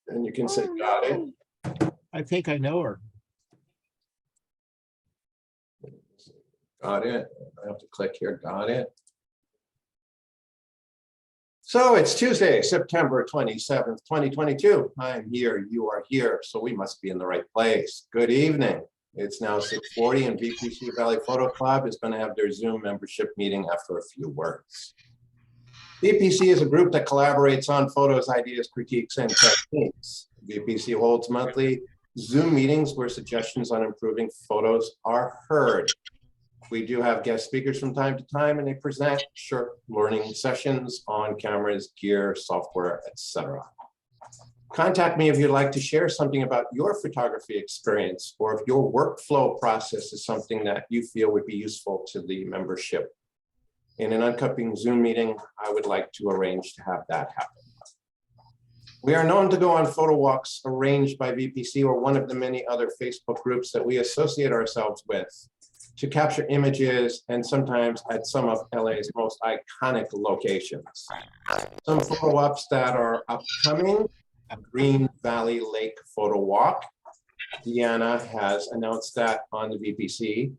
And you can say, got it. I think I know her. Got it. I have to click here. Got it. So it's Tuesday, September 27th, 2022. I'm here. You are here. So we must be in the right place. Good evening. It's now 6:40 and VPC Valley Photo Club is going to have their Zoom membership meeting after a few words. VPC is a group that collaborates on photos, ideas, critiques, and techniques. VPC holds monthly Zoom meetings where suggestions on improving photos are heard. We do have guest speakers from time to time, and they present short learning sessions on cameras, gear, software, etc. Contact me if you'd like to share something about your photography experience, or if your workflow process is something that you feel would be useful to the membership. In an upcoming Zoom meeting, I would like to arrange to have that happen. We are known to go on photo walks arranged by VPC or one of the many other Facebook groups that we associate ourselves with to capture images and sometimes at some of LA's most iconic locations. Some photo ops that are upcoming: Green Valley Lake Photo Walk. Deanna has announced that on the VPC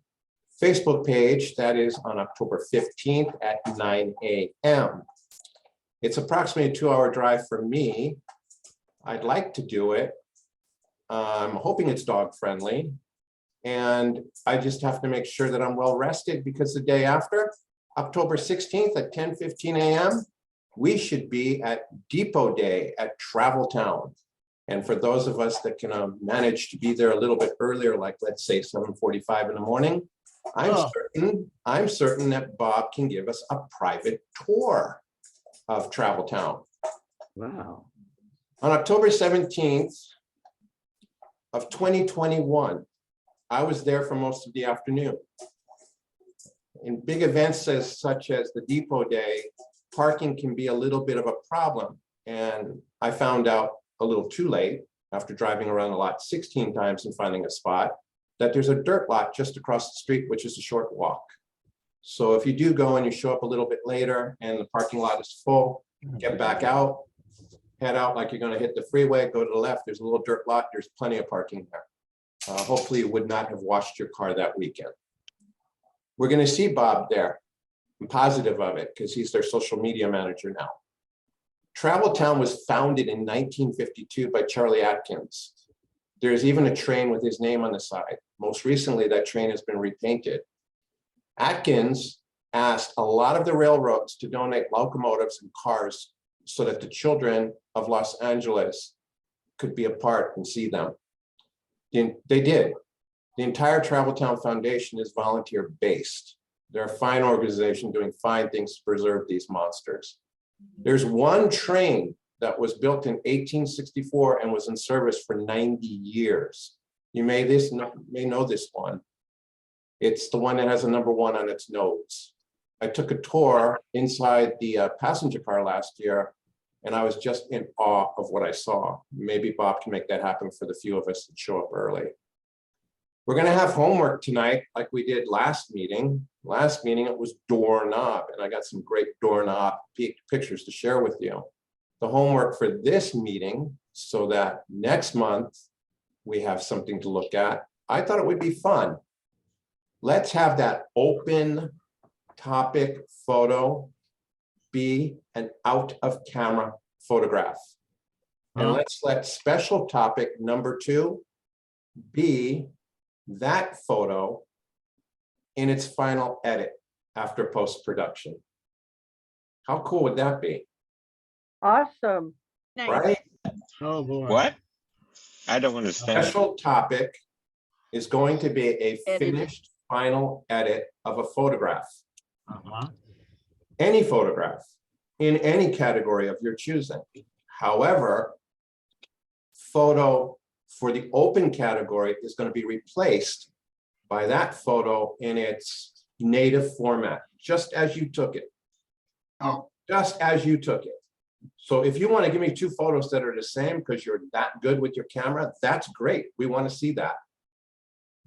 Facebook page. That is on October 15th at 9 a.m. It's approximately a 2-hour drive for me. I'd like to do it. I'm hoping it's dog friendly. And I just have to make sure that I'm well rested, because the day after, October 16th at 10:15 a.m., we should be at Depot Day at Travel Town. And for those of us that can manage to be there a little bit earlier, like let's say 7:45 in the morning, I'm certain that Bob can give us a private tour of Travel Town. Wow. On October 17th of 2021, I was there for most of the afternoon. In big events such as the Depot Day, parking can be a little bit of a problem. And I found out a little too late, after driving around the lot 16 times and finding a spot, that there's a dirt lot just across the street, which is a short walk. So if you do go and you show up a little bit later and the parking lot is full, get back out, head out like you're going to hit the freeway, go to the left, there's a little dirt lot, there's plenty of parking there. Hopefully you would not have washed your car that weekend. We're going to see Bob there. I'm positive of it because he's their social media manager now. Travel Town was founded in 1952 by Charlie Atkins. There's even a train with his name on the side. Most recently, that train has been repainted. Atkins asked a lot of the railroads to donate locomotives and cars so that the children of Los Angeles could be a part and see them. They did. The entire Travel Town Foundation is volunteer-based. They're a fine organization doing fine things to preserve these monsters. There's one train that was built in 1864 and was in service for 90 years. You may know this one. It's the one that has a number 1 on its nose. I took a tour inside the passenger car last year, and I was just in awe of what I saw. Maybe Bob can make that happen for the few of us that show up early. We're going to have homework tonight, like we did last meeting. Last meeting, it was doorknob, and I got some great doorknob pictures to share with you. The homework for this meeting, so that next month we have something to look at, I thought it would be fun. Let's have that open topic photo be an out of camera photograph. And let's let special topic number 2 be that photo in its final edit after post-production. How cool would that be? Awesome. Right? Oh, boy. What? I don't understand. Special topic is going to be a Edited. finished final edit of a photograph. Uh-huh. Any photograph in any category of your choosing. However, photo for the open category is going to be replaced by that photo in its native format, just as you took it. Oh, Just as you took it. So if you want to give me 2 photos that are the same because you're that good with your camera, that's great. We want to see that.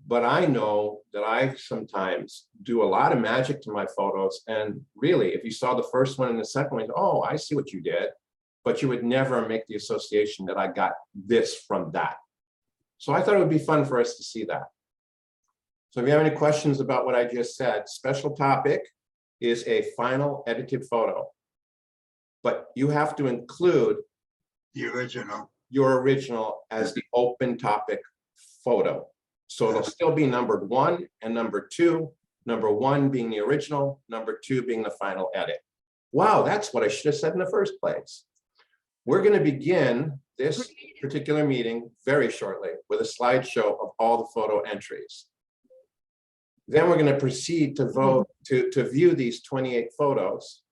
But I know that I sometimes do a lot of magic to my photos. And really, if you saw the first one and the second one, oh, I see what you did. but you would never make the association that I got this from that. So I thought it would be fun for us to see that. So if you have any questions about what I just said, special topic is a final edited photo. But you have to include The original. your original as the open topic photo. So it'll still be numbered 1 and number 2, number 1 being the original, number 2 being the final edit. Wow, that's what I should have said in the first place. We're going to begin this particular meeting very shortly with a slideshow of all the photo entries. Then we're going to proceed to vote to view these 28 photos.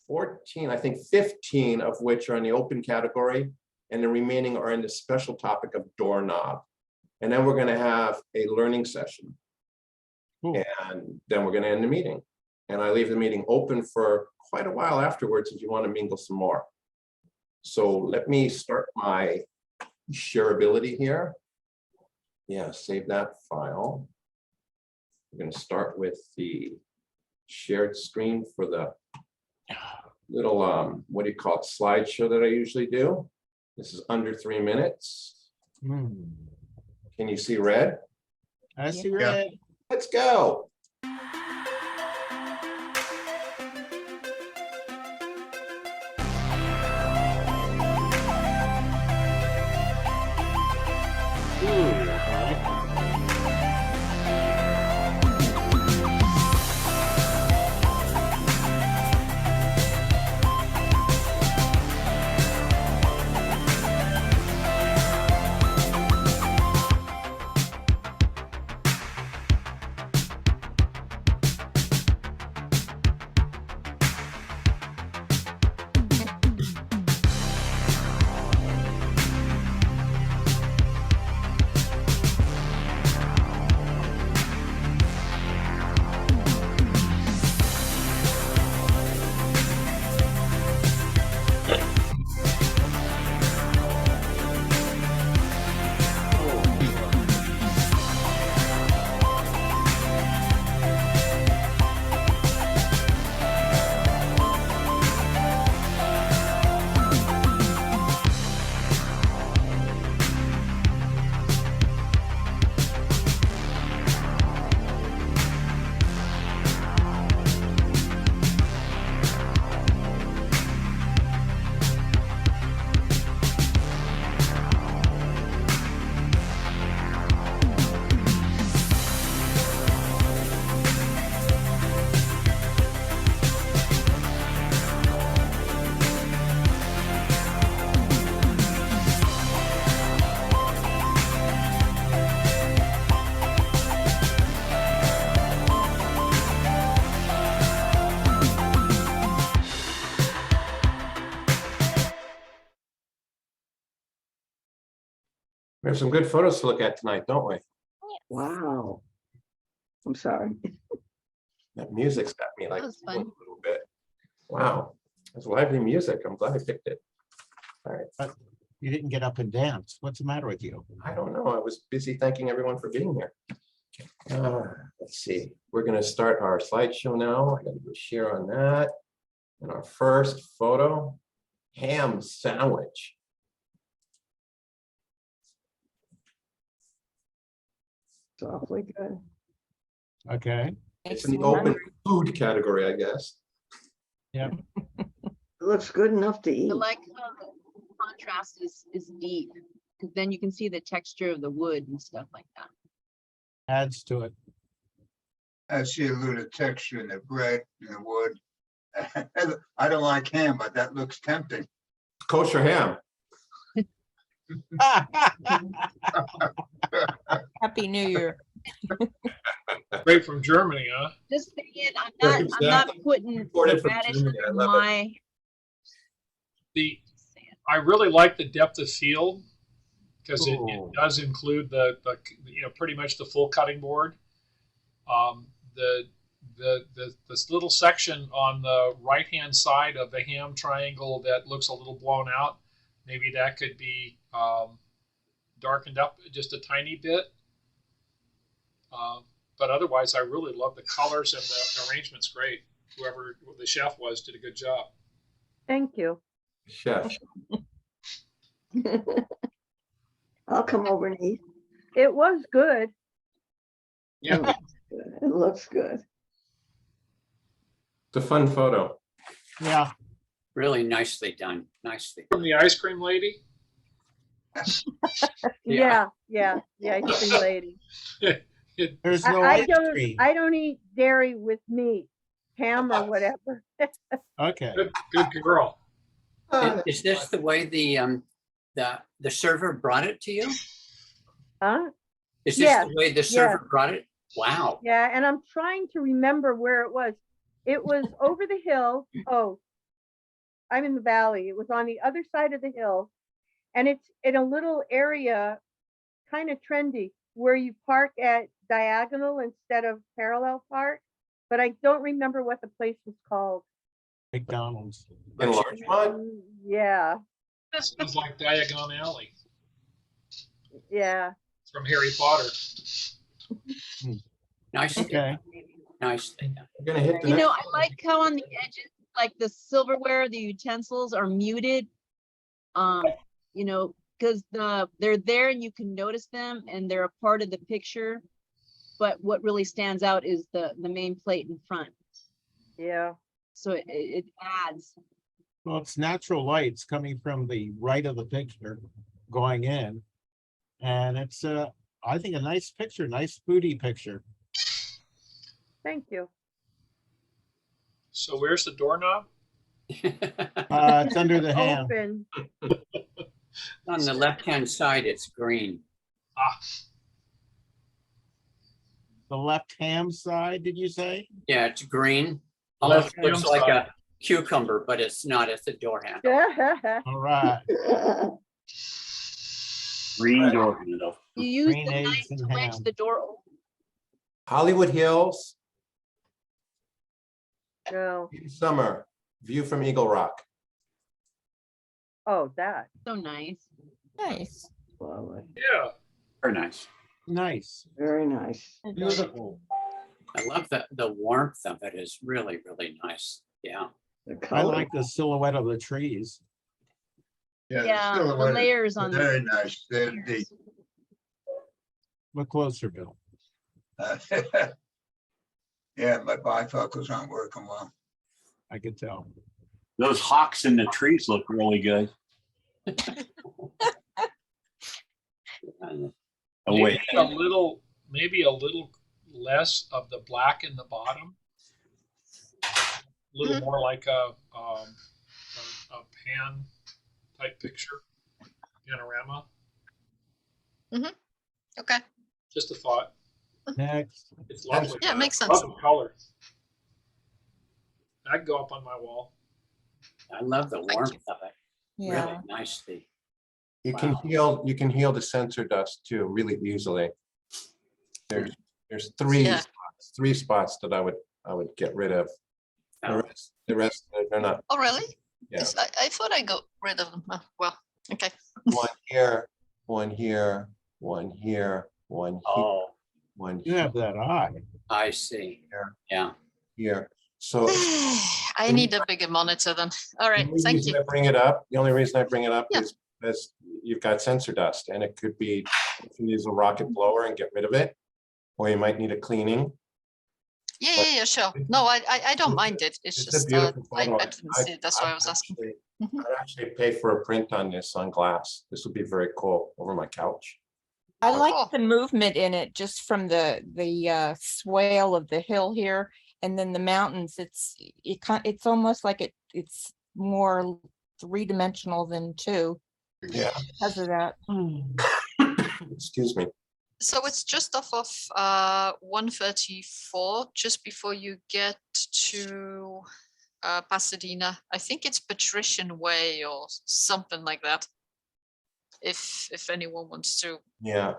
14, I think 15 of which are in the open category, and the remaining are in the special topic of doorknob. And then we're going to have a learning session. Cool. And then we're going to end the meeting. And I leave the meeting open for quite a while afterwards if you want to mingle some more. So let me start my shareability here. Yeah, save that file. We're going to start with the shared screen for the little, what do you call it, slideshow that I usually do. This is under 3 minutes. Hmm. Can you see red? I see Yeah. red. Let's go. Ooh, I like that. We have some good photos to look at tonight, don't we? Wow. I'm sorry. That music's got me like That was a fun. little bit. Wow, it's lively music. I'm glad I picked it. All right, You didn't get up and dance. What's the matter with you? I don't know. I was busy thanking everyone for being here. Let's see. We're going to start our slideshow now. I got to do a share on that. And our first photo, ham sandwich. It's awfully good. Okay. It's in the open food category, I guess. It looks good enough to eat. I like how the contrast is deep, because then you can see the texture of the wood and stuff like that. Adds to it. I see a little texture in the bread, in the wood. I don't like ham, but that looks tempting. Kosher ham. Happy New Year. Straight from Germany, huh? Just saying, I'm not putting Imported from radish Germany. I in love it. my. I really like the depth of field because it Ooh. does include the pretty much the full cutting board. This little section on the right hand side of the ham triangle that looks a little blown out, maybe that could be darkened up just a tiny bit. But otherwise, I really love the colors and the arrangement's great. Whoever the chef was did a good job. Thank you. Chef. I'll come over and eat. It was good. Yeah. It looks good. It's a fun photo. Yeah, Really nicely done, nicely. From the ice cream lady. Yeah, the ice cream lady. there's I, no I ice don't, cream. I don't eat dairy with meat, ham or whatever. Okay, Good girl. Is this the way the server brought it to you? Huh? Is this Yes, the way the server brought it? Wow. Yeah, and I'm trying to remember where it was. It was over the hill. Oh, I'm in the valley. It was on the other side of the hill. And it's in a little area, kind of trendy, where you park at diagonal instead of parallel park. But I don't remember what the place was called. McDonald's. In Larchmont? Yeah, Sounds like Diagon Alley yeah. from Harry Potter. Nicely, Okay, nicely done. We're gonna hit the You know, next. I like how on the edges, like the silverware, the utensils are muted. You know, because they're there and you can notice them and they're a part of the picture. But what really stands out is the main plate in front. Yeah. So it adds. well, it's natural lights coming from the right of the picture going in. And it's, I think, a nice picture, nice foodie picture. Thank you. So where's the doorknob? It's under the ham. Open. On the left-hand side, it's green. Ah, The left ham side, did you say? Yeah, it's green. Almost Left-hand looks like side. a cucumber, but it's not. It's a door handle. All right. Green door handle. You use Green the eggs knife and to wedge ham. the door open. Hollywood Hills, No. summer, view from Eagle Rock. Oh, that. So nice. Nice. Lovely. yeah. Very nice. Nice. Very nice. Beautiful. I love the warmth of it is really, really nice. Yeah. The I color. like the silhouette of the trees. Yeah, the silhouette is layers on Very the. nice. They're deep. Look closer, Bill. Yeah, my bifocals aren't working well. I could tell. Those hawks in the trees look really good. Oh, wait. Maybe a little less of the black in the bottom. A little more like a pan type picture, panorama. Okay. Just a thought. Next. It's lovely. Yeah, makes sense. Love the color. I can go up on my wall. I love the Thank warmth you. of it. Yeah. Really nicely. You can heal the sensor dust too really easily. There's Yeah. three spots that I would get rid of. The rest they're not. Oh, really? Yeah. 'Cause I thought I got rid of them. Well, okay. One here, one here, one here, one here, Oh, one You have that eye. I see. Yeah. here. So I need a bigger monitor then. All right, the only thank reason you. I bring it up, the only reason I bring it up Yeah. is because you've got sensor dust and it could be, if you use a rocket blower and get rid of it, or you might need a cleaning. Yeah, sure. No, I don't mind it. It's It's a just beautiful I photo. didn't see it. That's why I was asking. I'd actually pay for a print on this on glass. This would be very cool over my couch. Oh, I cool. like the movement in it just from the swale of the hill here and then the mountains. It's almost like it's more three-dimensional than two Yeah, because of that. excuse me. So it's just off of 134, just before you get to Pasadena. I think it's Patrician Way or something like that. If anyone wants to Yeah,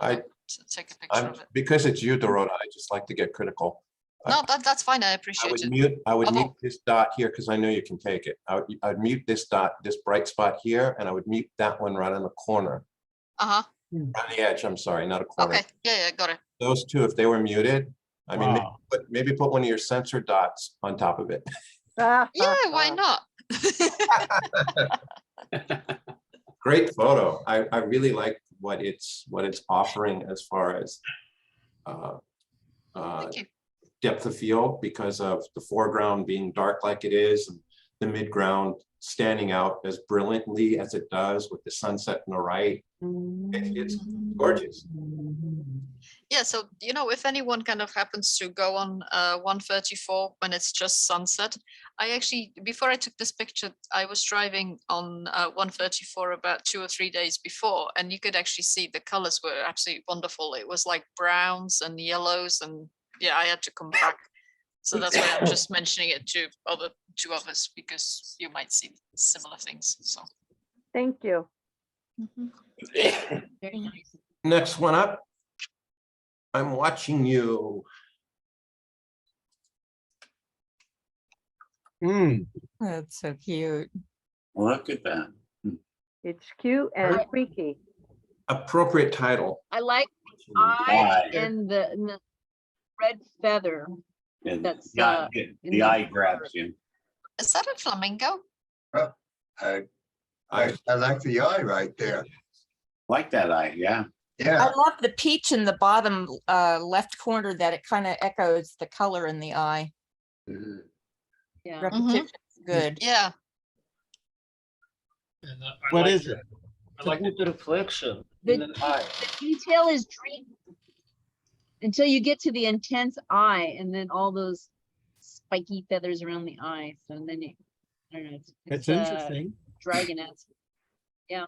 take a picture of it. because it's you, Dorota, I just like to get critical. No, that's fine. I I appreciate would it. mute Although- mute this dot here because I know you can take it. I'd mute this dot, this bright spot here, and I would mute that one right on the corner, Uh-huh. on the edge, I'm sorry, not a corner. Okay. Yeah, got it. Those two, if they were muted, I mean, Wow. maybe put one of your sensor dots on top of it. Yeah, why not? Great photo. I really like what it's offering as far as Thank you. depth of field, because of the foreground being dark like it is, and the midground standing out as brilliantly as it does with the sunset on the right. It's gorgeous. Yeah, so if anyone kind of happens to go on 134 when it's just sunset, I actually, before I took this picture, I was driving on 134 about 2 or 3 days before, and you could actually see the colors were absolutely wonderful. It was like browns and yellows, and yeah, I had to come back. So that's why I'm just mentioning it to two others, because you might see similar things. So Thank you. Very nice. Next one up. I'm watching you. That's so cute. Well, look at that. It's cute and freaky. Appropriate title. I like Eye. and the red feather. And That's, the eye- in the the eye grabs you. is that a flamingo? I like the eye right there. Like that eye, yeah. I Yeah, love the peach in the bottom left corner, that it kind of echoes the color in the eye. Yeah. Repetition's good. Yeah. And What is it? I like Good reflection The, in an eye. the detail is dreamy until you get to the intense eye, and then all those spiky feathers around the eye. So then you, I don't know. It's interesting. Dragonette. Yeah.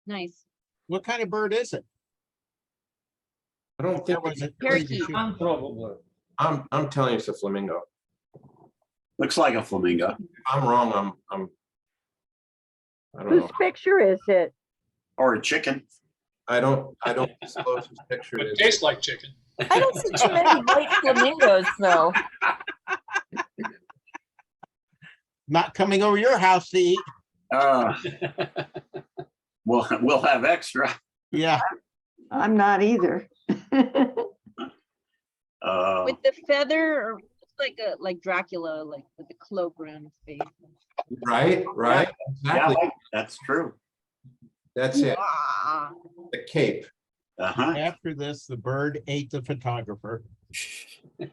Nice. What kind of bird is it? I don't think That was it's- a Parakeet. Probably. I'm telling you it's a flamingo. Looks like a flamingo. If I'm wrong, I don't Whose know. picture is it? Or a chicken. I don't disclose whose picture it it is. tastes like chicken. I don't see too many white flamingos though. Not coming over your house to eat. We'll have extra. Yeah. I'm not either. With the feather, or it's like Dracula, like with the cloak around his face. Right. Yeah, Exactly. that's true. That's it. Ah, The cape. Uh-huh. After this, the bird ate the photographer. It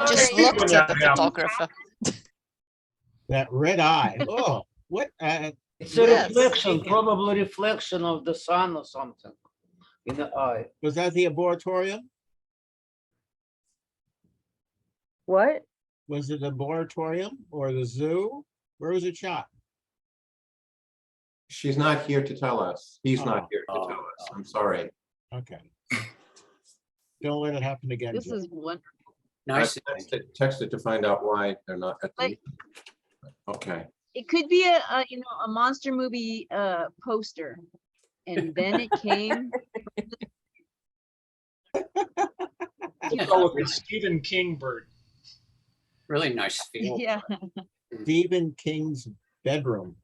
just looked at the photographer. That red eye. Oh, what? It's a Yes. reflection, probably reflection of the sun or something in the eye. Was that the arboretum? What? Was it the arboretum or the zoo? Where was it shot? She's not here to tell us. He's not Oh. here to tell us. I'm sorry. Okay. Don't let it happen again. this Joe. is wonderful. I Nice. texted to find out why they're not at the. Like- Okay. It could be a monster movie poster, and then it came. It's Stephen King bird. Really nice field. Yeah. Stephen King's bedroom.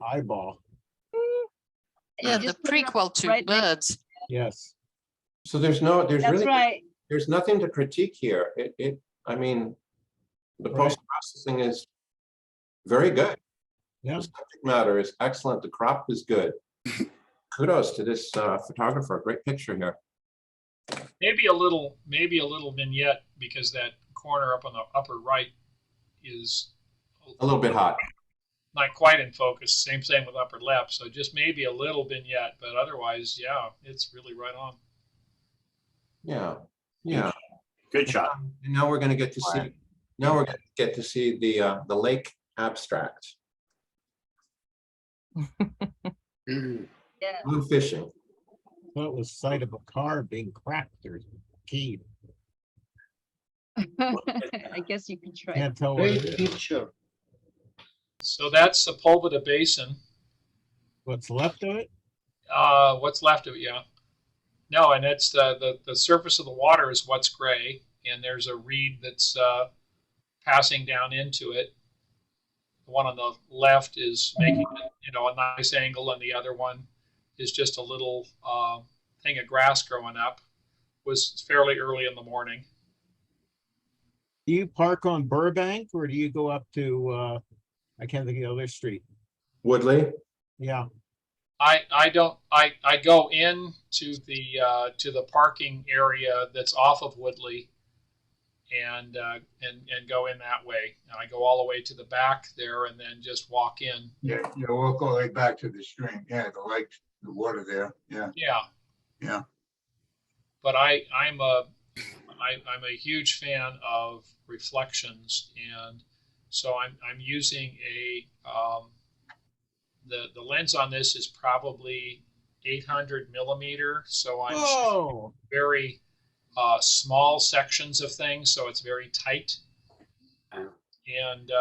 Eyeball. Yeah, You the just put it up prequel to right next- Birds. Yes. So there's That's really, right. there's nothing to critique here. I mean, the Right. post-processing is very good. Yeah. The subject matter is excellent. The crop is good. Kudos to this photographer. Great picture here. Maybe a little vignette, because that corner up on the upper right is A little bit hot. not quite in focus. Same thing with upper left. So just maybe a little vignette, but otherwise, yeah, it's really right on. Yeah. Yeah. Good shot. And now we're going to get to see. Now we're going to get to see the lake abstract. Mm. Yeah. Blue fishing. That was sight of a car being cracked or keyed. I guess you can try. Can't tell what it Great is. picture. So that's Sepulveda Basin. What's left of it? What's left of it, yeah. No, and it's the surface of the water is what's gray, and there's a reed that's passing down into it. The one on the left is making a nice angle, and the other one is just a little thing of grass growing up. Was fairly early in the morning. Do you park on Burbank or do you go up to, I can't think of the other street? Woodley? Yeah, I don't, I go in to the parking area that's off of Woodley and go in that way. And I go all the way to the back there and then just walk in. Yeah, you walk all the way back to the stream. Yeah, the lake, the water there. Yeah, Yeah. yeah. But I'm a huge fan of reflections, and so I'm using the lens on this is probably 800 millimeter, so I'm shooting whoa, very small sections of things, so it's very tight, and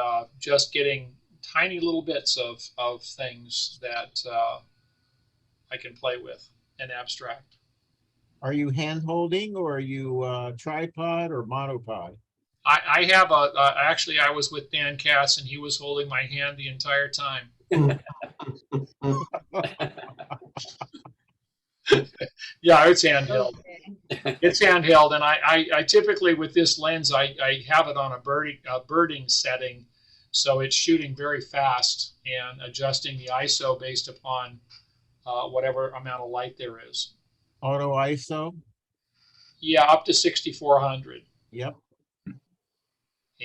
just getting tiny little bits of things that I can play with and abstract. are you hand holding or are you tripod or monopod? I have actually I was with Dan Katz and he was holding my hand the entire time. Yeah, it's handheld. Okay. It's handheld, and I typically with this lens I have it on a birding setting, so it's shooting very fast and adjusting the ISO based upon whatever amount of light there is. Auto ISO? Yeah, up to 6400. Yep, And,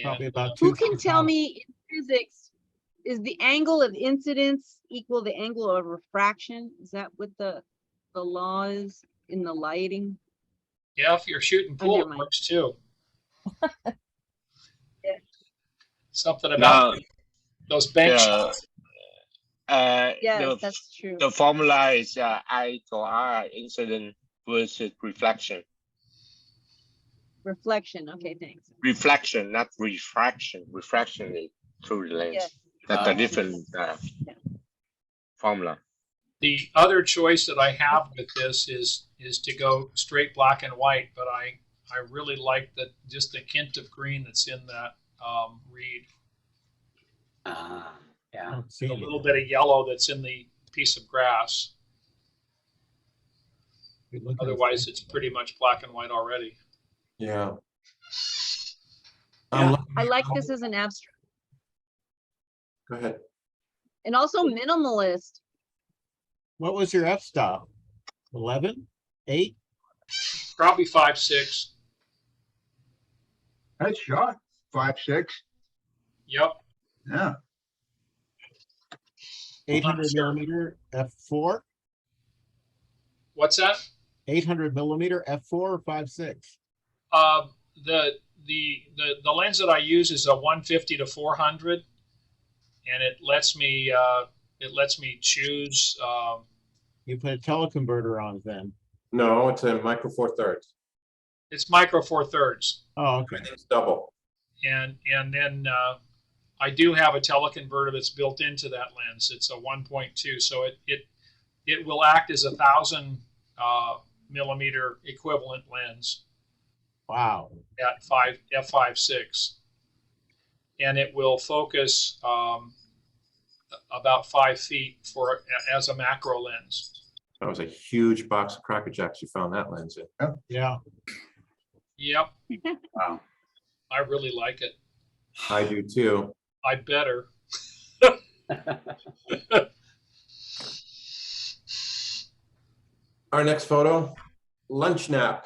probably about Who 2 can feet tell high. me in physics, is the angle of incidence equal the angle of refraction? Is that what the law is in the lighting? yeah, if you're shooting Oh, pool, never it mind. works too. Yeah. Something about Now, those bank the, shots. Yes, that's true. the formula is I to R incident versus reflection. Reflection. Okay, thanks. Reflection, not refraction. Refraction is through the lens. Yes. That's a different formula. The other choice that I have with this is to go straight black and white, but I really like just the hint of green that's in that reed. Yeah. Don't see A it. little bit of yellow that's in the piece of grass. Good looking. Otherwise, it's pretty much black and white already. Yeah. Yeah. I like this as an abstract Go ahead. and also minimalist. What was your f-stop? 11? 8? Probably 5.6. That's shot. 5.6. Yep. Yeah. 800 Sure. millimeter f4? What's that? 800 millimeter f4 or 5.6? The lens that I use is a 150 to 400, and it lets me choose. You put a teleconverter on it then. No, it's a micro four thirds. It's micro four thirds, Oh, okay. Everything's double. and then I do have a teleconverter that's built into that lens. It's a 1.2, so it will act as 1,000 millimeter equivalent lens Wow. at f5.6, and it will focus about 5 feet as a macro lens. That was a huge box of Cracker Jacks you found that lens in. Yeah. Yep, Wow. I really like it. I do too. I better. Our next photo, lunch nap.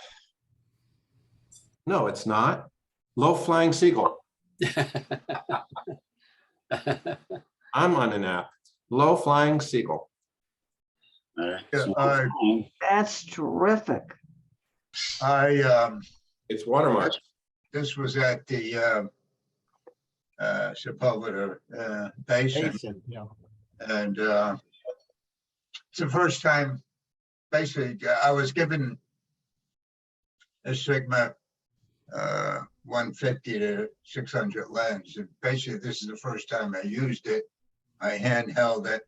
No, it's not. Low flying seagull. I'm on a nap. Low flying seagull. That's terrific. It's watermark. This was at the Sepulveda Basin. Basin, yeah. And it's the first time, basically, I was given a Sigma 150 to 600 lens. And basically, this is the first time I used it. I handheld it.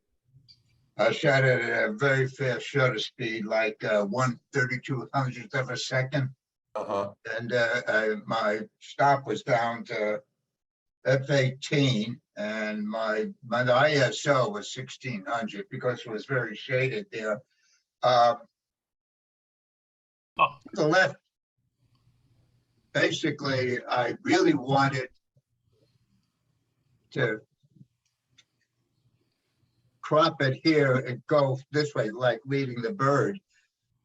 I shot it at a very fast shutter speed, like 1/3200th of a second. Uh-huh. And my stop was down to f18, and my ISO was 1600 because it was very shaded there. The left, basically, I really wanted to crop it here and go this way, like leading the bird.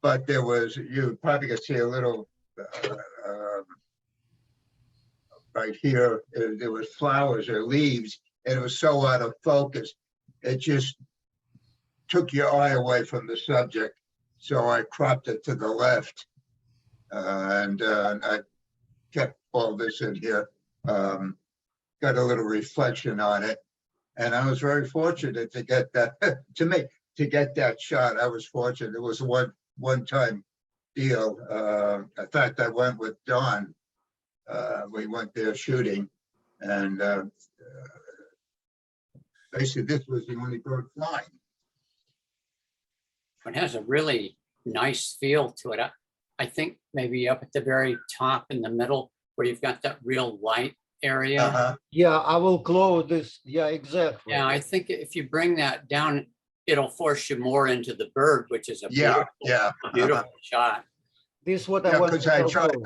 But there was, you probably could see a little, right here, there was flowers or leaves, and it was so out of focus. It just took your eye away from the subject. So I cropped it to the left. And I kept all this in here. Got a little reflection on it. And I was very fortunate to get that, to get that shot. I was fortunate. It was a one-time deal. In fact, I went with Don. We went there shooting, and basically this was the only bird flying. It has a really nice feel to it. I think maybe up at the very top in the middle where you've got that real light area. Uh-huh. Yeah, I will close this. Yeah, exactly. Yeah, I think if you bring that down, it'll force you more into the bird, which is a Yeah, beautiful, yeah. beautiful shot. This is what I Yeah, want because to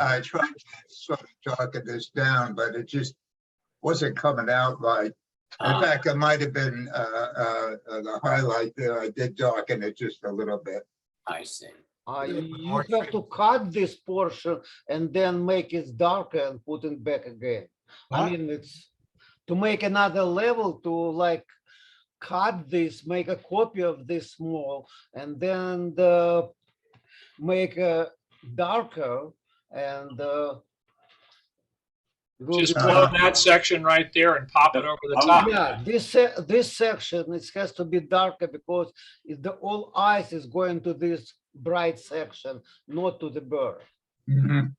I tried to sort of talking this down, but it just wasn't coming out right. In fact, it might have been the highlight there. I did darken it just a little bit. I see. You have to cut this portion and then make it darker and put it back again. I What? mean, it's to make another level to like cut this, make a copy of this small, and then make a darker and will Just be clone that section right there and pop it over the Oh, top. yeah, this section, it has to be darker because the all eyes is going to this bright section, not to the bird. Mhm.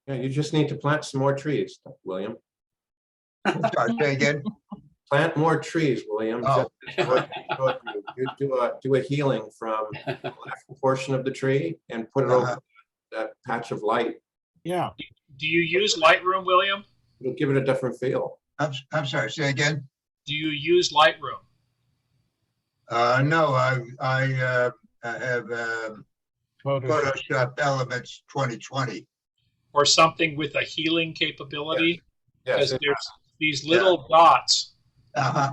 Yeah, you just need to plant some more trees, William. Sorry, say again? Plant more trees, William. Oh. Just do a healing from the left portion of the tree and put it over that patch of light. Yeah, Do you use Lightroom, William? It'll give it a different feel. I'm sorry, say again? Do you use Lightroom? No, I have Photoshop. Photoshop Elements 2020. Or something with a healing capability? Yes, Because there's these little dots Uh-huh.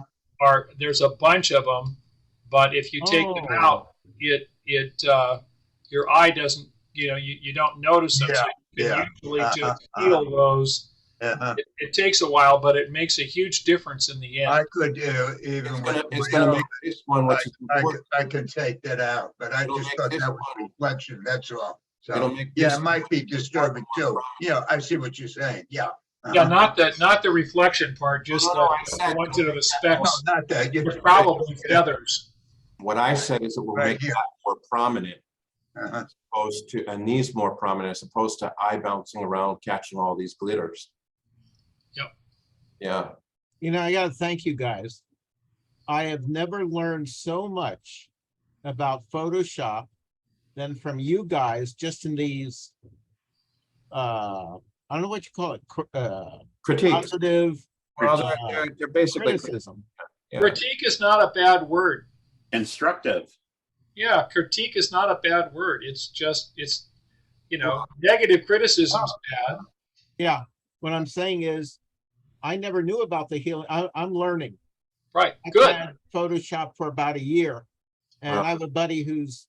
there's a bunch of them, but if you take them Oh. out, your eye doesn't, you don't notice them. So you Yeah, can usually yeah. just heal those. Uh-huh. It takes a while, but it makes a huge difference in the end. I could even it's gonna make this one, which is important. I can take that out, but I It'll just make thought this that was one- reflection, that's all. It'll So, make yeah, this it might be disturbing too. I see what you're saying, yeah. Yeah, Uh-huh. not the reflection part, just No, I the said- ones that are the No, specks. not that. They're probably feathers. What I said is it will Right make here. that more prominent, Uh-huh. opposed to, and these more prominent as opposed to eye bouncing around, catching all these glitters. Yep. Yeah, I gotta thank you guys. I have never learned so much about Photoshop than from you guys just in these, I don't know what you call it, critique. positive Well, they're basically, criticism. yeah. Critique is not a bad word. Instructive. Yeah, critique is not a bad word. It's just, negative criticism is bad. Yeah, what I'm saying is, I never knew about the healing. I'm learning. Right, I've good. had Photoshop for about a year. And I have a buddy who's,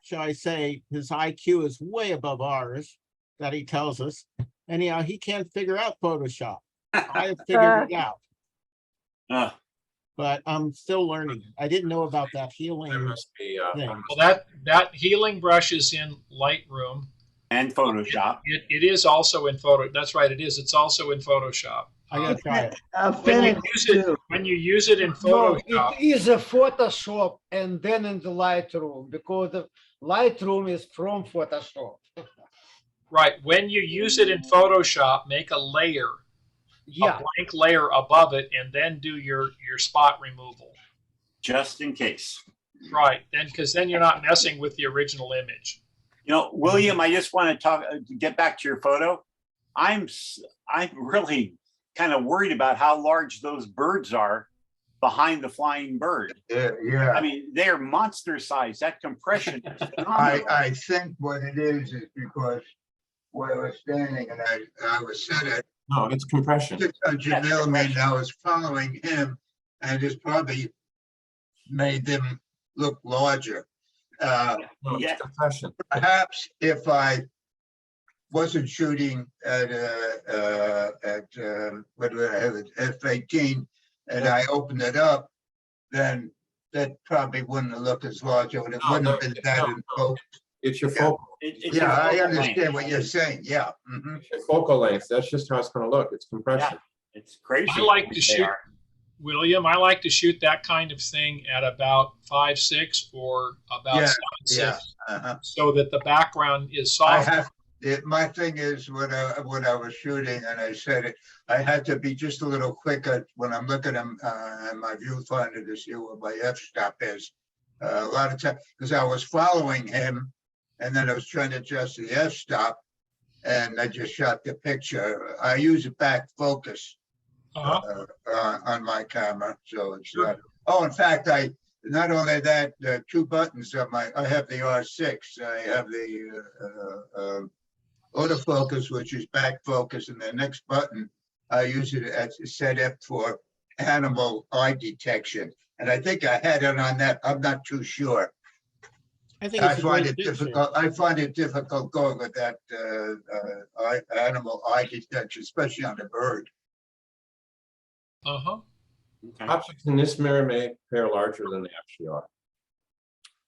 shall I say, his IQ is way above ours, that he tells us. Anyhow, he can't figure out Photoshop. I have figured it out, Uh, but I'm still learning. I didn't know about that There healing must be, thing. Well, that healing brush is in Lightroom. and Photoshop. It is also in That's right, it is. It's also in Photoshop. I gotta try it. When you use it in No, Photoshop, it is a Photoshop and then in the Lightroom because the Lightroom is from Photoshop. right, when you use it in Photoshop, make a layer, Yeah, a blank layer above it, and then do your spot removal. Just in case. Right, because then you're not messing with the original image. William, I just want to get back to your photo. I'm really kind of worried about how large those birds are behind the flying bird. Yeah. I mean, they're monster size. That compression is phenomenal. I think what it is because where I was standing and I was set at no, it's compression. 600 millimeter, and I was following him, and there's probably made them look larger. No, it's Yeah. compression. Perhaps if I wasn't shooting at what do I have, it, F-18, and I opened it up, then that probably wouldn't have looked as large, or it No, wouldn't have no, been that no, in no. focus. It's your Yeah. focal, It's Yeah, your I focal understand length. what you're saying, yeah. Mhm. it's your focal length. That's just how it's gonna look. It's compression. It's crazy. I like how to they shoot, are. William, I like to shoot that kind of thing at about 5.6 or about Yeah, 7.6, uh-huh. so that the background is I soft. have, my thing is when I was shooting, and I said it, I had to be just a little quicker when I'm looking at my viewfinder to see what my f-stop is. A lot of time, because I was following him, and then I was trying to adjust the f-stop, and I just shot the picture. I use a back focus Uh-huh. on my camera, so it's Sure. not. Oh, in fact, not only that, the two buttons on I have the R6. I have the autofocus, which is back focus, and the next button I use it as set up for animal eye detection. And I think I had it on that. I'm not too sure. I think I it's a find great it picture. difficult. I find it difficult going with that animal eye detection, especially on the bird. Uh-huh. Okay. Objects in this mirror may appear larger than they actually are.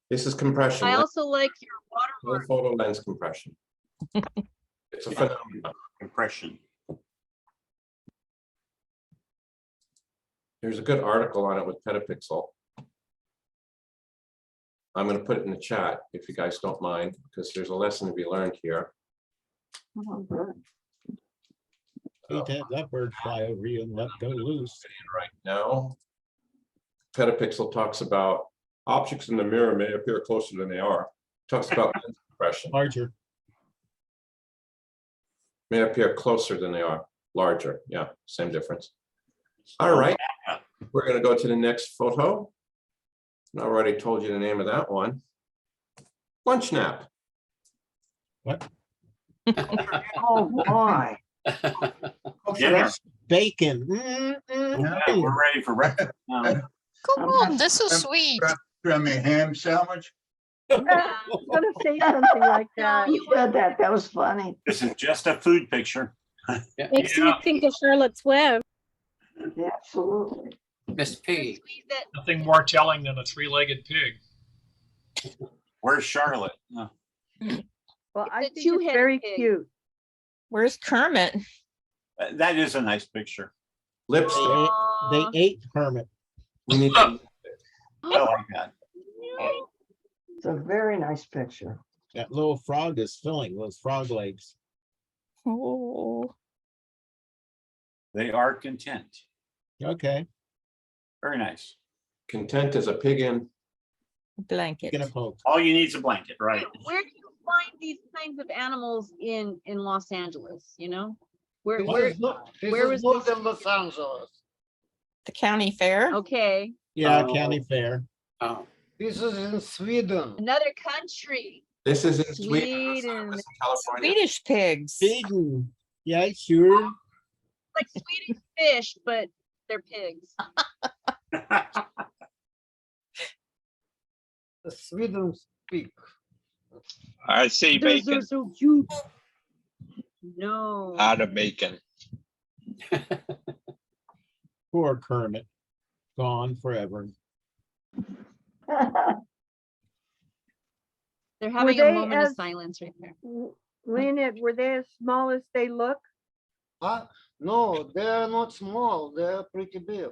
This is compression. I lens- also like your no watermark. photo lens compression. It's a Yeah. phenomenon. Compression. There's a good article on it with Petapixel. I'm going to put it in the chat if you guys don't mind, because there's a lesson to be learned here. Hate to have that bird fly over you and let go loose. Right now, Petapixel talks about objects in the mirror may appear closer than they are. Talks about lens compression. Larger. May appear closer than they are. Larger. Yeah, same difference. All right, we're going to go to the next photo. I already told you the name of that one. Lunch nap. What? Oh, my. Dinner. Bacon. Yeah, we're ready for breakfast now. Come on, that's so sweet. From a ham sandwich. I was gonna say something like that. You said that. That was funny. This is just a food picture. Makes me think of Charlotte's Web. Yeah, absolutely. Miss P, squeeze that. Nothing more telling than a three-legged pig. Where's Charlotte? Well, It's I a think it's two-headed very pig. cute. Where's Kermit? That is a nice picture. Lipstick. They Aw. ate Hermit. We need to- I like that. It's a very nice picture. That little frog is filling those frog legs. Oh, They are content. Okay, Very nice. Content as a pig in. blanket. get a poke. All you need is a blanket, right? Where do you find these kinds of animals in Los Angeles, you know? Where, This where, is not, this where is was not this- in Los Angeles. The county fair. okay, Yeah, Oh. county fair. oh, This is in Sweden. another country. This is in Sweden. Sweden. This is California. Swedish pigs. Sweden. Yeah, sure. Like Swedish fish, but they're pigs. The Sweden speak. I say They're bacon, so cute. No. out of bacon. Poor Kermit. Gone forever. They're having they a moment of as- silence right there. Leonid, were they as small as they look? No, they're not small. They're pretty big.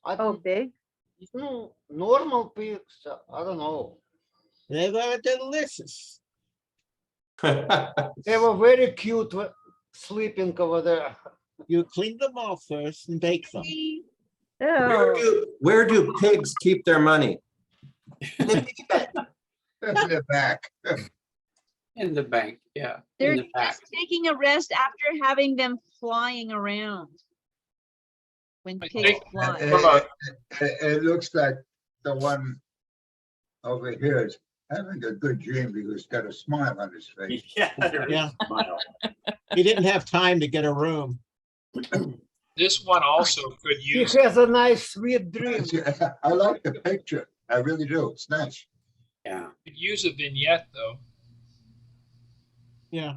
I Oh, think, big? normal pigs. I don't know. They were delicious. They were very cute sleeping over there. You clean them off first and bake them. Oh, Where do pigs keep their money? In the back. in the bank, yeah. They're In the back. just taking a rest after having them flying around. When I pigs think- fly. It looks like the one over here is having a good dream because he's got a smile on his face. Yeah, there is Yeah. a smile. He didn't have time to get a room. This one also could He use, has a nice sweet dream. I like the picture. I really do. It's nice. Yeah. Could use a vignette though. Yeah.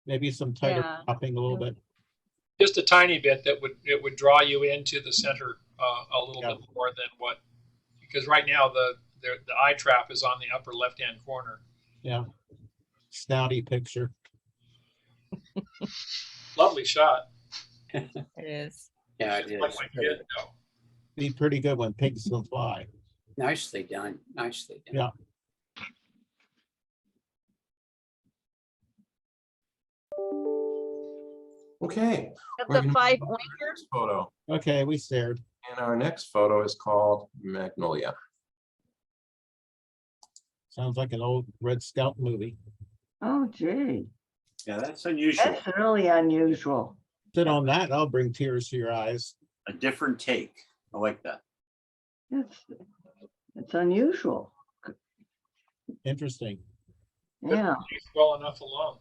Maybe some tighter Yeah. cropping a little bit. Just a tiny bit that would draw you into the center a little Yeah. bit more than what, because right now the eye trap is on the upper left hand corner. Yeah. Snouty picture. Lovely shot. It is. Yeah, it Like is. my kid. No. Be pretty good when pigs don't fly. Nicely done. Nicely done. Yeah. Okay. That's we're a gonna 5 move on to our pointer. next Photo, Okay, we stared. and our next photo is called Magnolia. Sounds like an old Red Scout movie. Oh, gee, Yeah, that's unusual. that's really unusual. Sit on that, I'll bring tears to your eyes. A different take. I like that. It's unusual. Interesting. Yeah. He's well enough alone.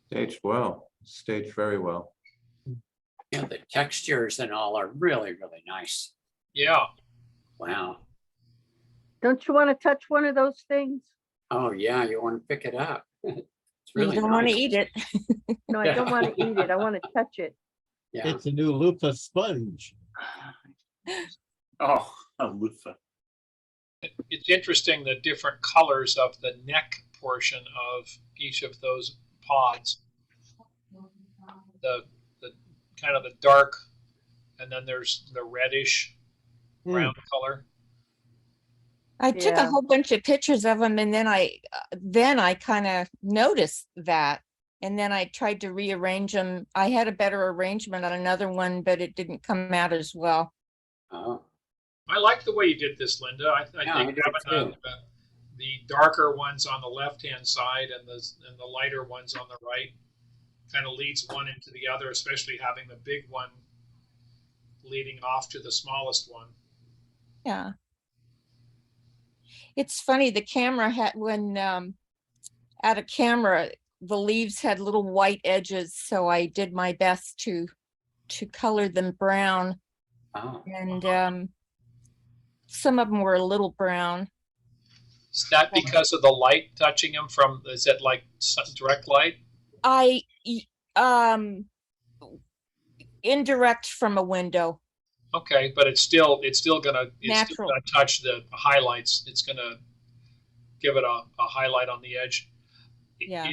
Staged well, staged very well. Yeah, the textures and all are really, really nice. Yeah. Wow. Don't you want to touch one of those things? Oh, yeah, you want to pick it up. It's You really don't want to nice. eat it. No, I don't want to eat it. I want to touch it. Yeah. It's a new loofah sponge. Oh, a loofah. It's interesting the different colors of the neck portion of each of those pods. The kind of the dark, and then there's the reddish brown color. I took a Yeah. whole bunch of pictures of them and then I kind of noticed that. And then I tried to rearrange them. I had a better arrangement on another one, but it didn't come out as well. Oh, I like the way you did this, Linda. I Yeah, I think do having too. the darker ones on the left-hand side and the lighter ones on the right kind of leads one into the other, especially having the big one leading off to the smallest one. Yeah. It's funny, the camera had, when at a camera, the leaves had little white edges, so I did my best to color them brown. oh, And some of them were a little brown. Is that because of the light touching them from, is it like direct light? Indirect from a window. Okay, but it's still gonna Natural. touch the highlights. It's gonna give it a highlight on the edge. Yeah.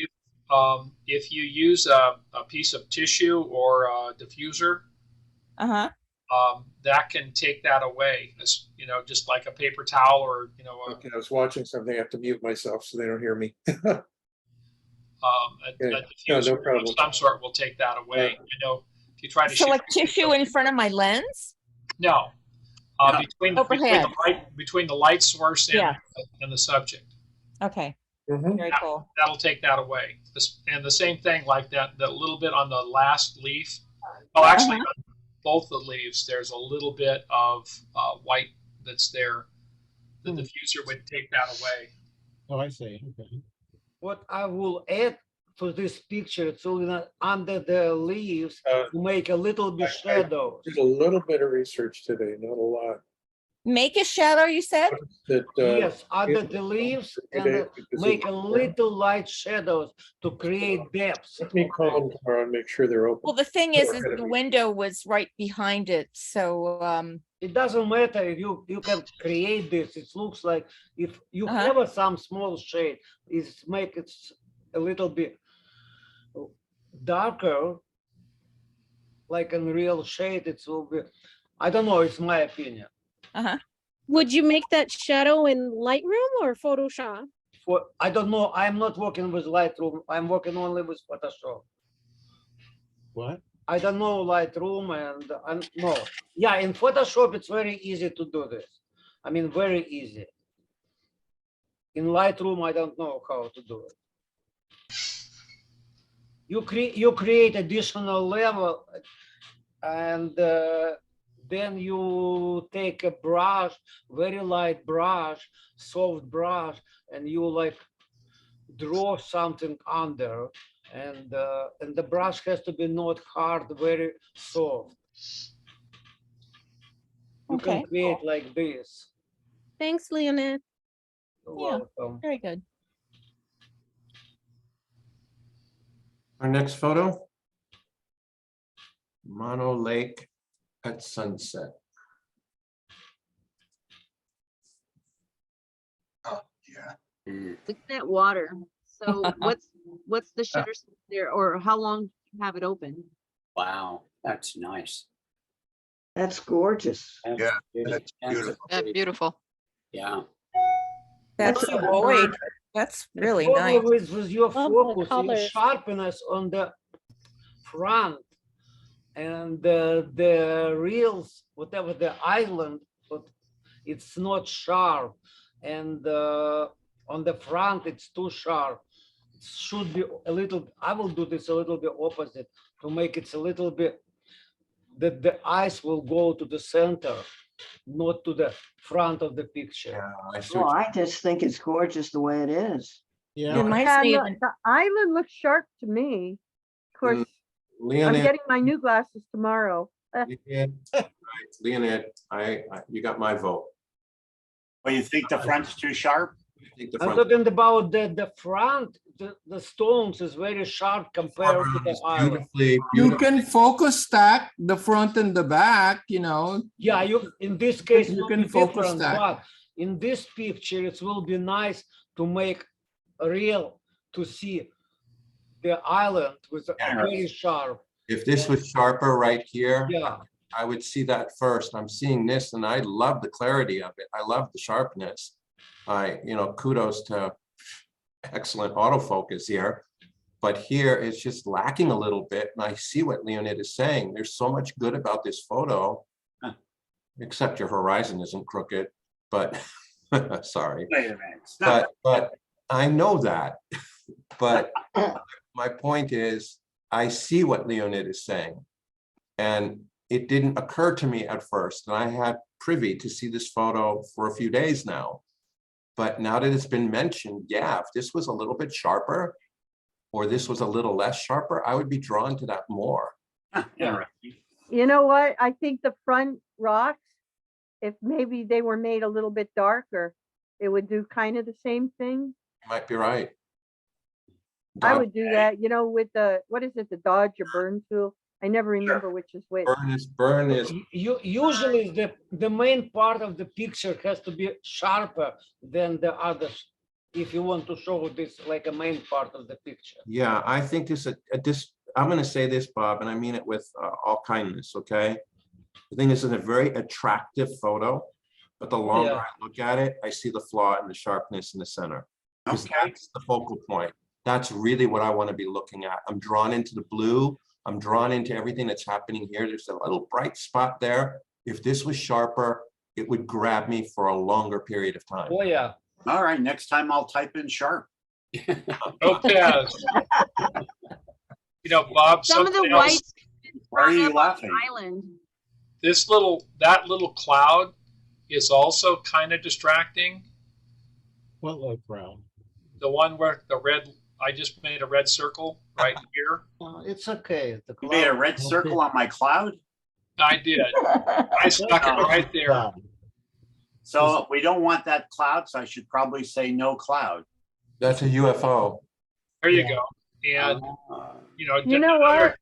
If you use a piece of tissue or a diffuser, Uh-huh. that can take that away. As you know, just like a paper towel or Okay, I was watching something. I have to mute myself so they don't hear me. a No, diffuser no of problem. some sort will take that away. If you try to So shoot like tissue in front of my lens? no, No. Overhead. between the light source and, Yeah. and the subject. Okay, Mhm. very cool. That'll take that away. And the same thing like that little bit on the last leaf. Oh, actually, on both the leaves, there's a little bit of white that's there. The diffuser would take that away. Oh, I see. Okay. What I will add to this picture, so that under the leaves, Uh, to make a little bit I- shadows. Did a little bit of research today, not a lot. Make a shadow, you said? That, Yes, under yeah, the leaves today, and because make of- a little light shadows to create depth. Let me call them tomorrow and make sure they're open. Well, the thing is Ahead of the me. window was right behind it, so, It doesn't matter if you can create this. It looks like if you Uh-huh. have some small shade, it's make it a little bit darker, like in real shade. It will be. I don't know. It's my opinion. Would you make that shadow in Lightroom or Photoshop? I don't know. I'm not working with Lightroom. I'm working only with Photoshop. What? I don't know Lightroom and no. Yeah, in Photoshop, it's very easy to do this. I mean, very easy. In Lightroom, I don't know how to do it. You create additional level and then you take a brush, very light brush, soft brush, and you like draw something under, and the brush has to be not hard, very soft. You can Okay. create like this. Thanks, Leonette. You're Yeah. welcome. Very good. Our next photo. Mono Lake at sunset. Oh, yeah. Look at that water. So what's the shutter speed there, or how long do you have it open? Wow, that's nice. That's gorgeous. That's Yeah, pretty. that's a beautiful. pretty- Beautiful. Yeah. That's That's a void. bird. That's The really problem nice. with your Love the focus, your colors. sharpness on the front and the reels, whatever the island, but it's not sharp. And on the front, it's too sharp. It should be a little, I will do this a little bit opposite to make it a little bit, that the eyes will go to the center, not to the front of the picture. Yeah, I see. Oh, what I just think it's gorgeous the way it is. Yeah. Reminds Yeah, me of look, an- the island looks sharp to me. Of course, I'm Leonid, getting my new glasses tomorrow. Leonid, you got my vote. Well, you think the front's too sharp? I think the I'm front talking about the front, the stones is very sharp compared to the is island. beautifully, You beautiful. can focus stack the front and the back, you know. Yeah, you, in this case, You will can be focus different, that. but in this picture, it will be nice to make real, to see the island with a Yeah. very sharp, If this was sharper right here, yeah. I would see that first. I'm seeing this and I love the clarity of it. I love the sharpness. Kudos to excellent autofocus here. But here it's just lacking a little bit. And I see what Leonid is saying. There's so much good about this photo, except your horizon isn't crooked, but sorry. Wait a minute. It's not- But I know that. But my point is, I see what Leonid is saying. And it didn't occur to me at first. And I had privy to see this photo for a few days now. But now that it's been mentioned, yeah, if this was a little bit sharper, or this was a little less sharper, I would be drawn to that more. Interesting. You know what? I think the front rocks, if maybe they were made a little bit darker, it would do kind of the same thing. You might be right. I would do that, with the, what is it, the dodge or burn tool? I never remember which is which. Burn is Usually the main part of the picture has to be sharper than the others. If you want to show this like a main part of the picture. Yeah, I think I'm going to say this, Bob, and I mean it with all kindness, okay? I think this is a very attractive photo, but the longer Yeah. I look at it, I see the flaw in the sharpness in the center. Because Okay. that's the focal point. That's really what I want to be looking at. I'm drawn into the blue. I'm drawn into everything that's happening here. There's a little bright spot there. If this was sharper, it would grab me for a longer period of time. Oh, yeah. All right, next time I'll type in sharp. Okay. Bob, Some of the something else, whites Why are sprung you up on laughing? the island. that little cloud is also kind of distracting. What low brown? The one where I just made a red circle right here. It's okay. The You made a cloud- red circle on my cloud? I did. I stuck it right there. So we don't want that cloud, so I should probably say no cloud. That's a UFO. There you go. And, You know what?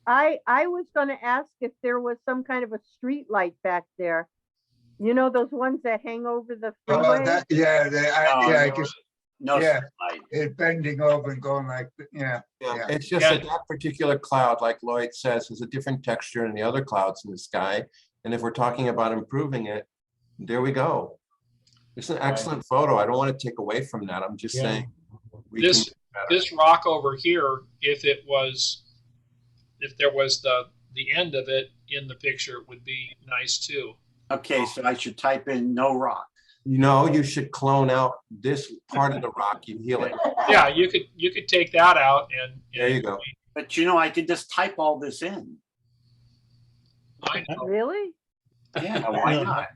I was gonna ask if there was some kind of a street light back there. Those ones that hang over the Oh, freeway? I guess, No Yeah. light. it bending over and going like, yeah. Yeah, it's just that that particular cloud, like Lloyd says, is a different texture than the other clouds in the sky. And if we're talking about improving it, there we go. It's an excellent photo. I don't want to take away from that. I'm just Yeah. saying. we This can do better. this rock over here, if there was the end of it in the picture, it would be nice too. Okay, so I should type in no rock. You should clone out this part of the rock. You heal it. Yeah, you could take that out and There you go. But I could just type all this in. I know. Really? Yeah, why not?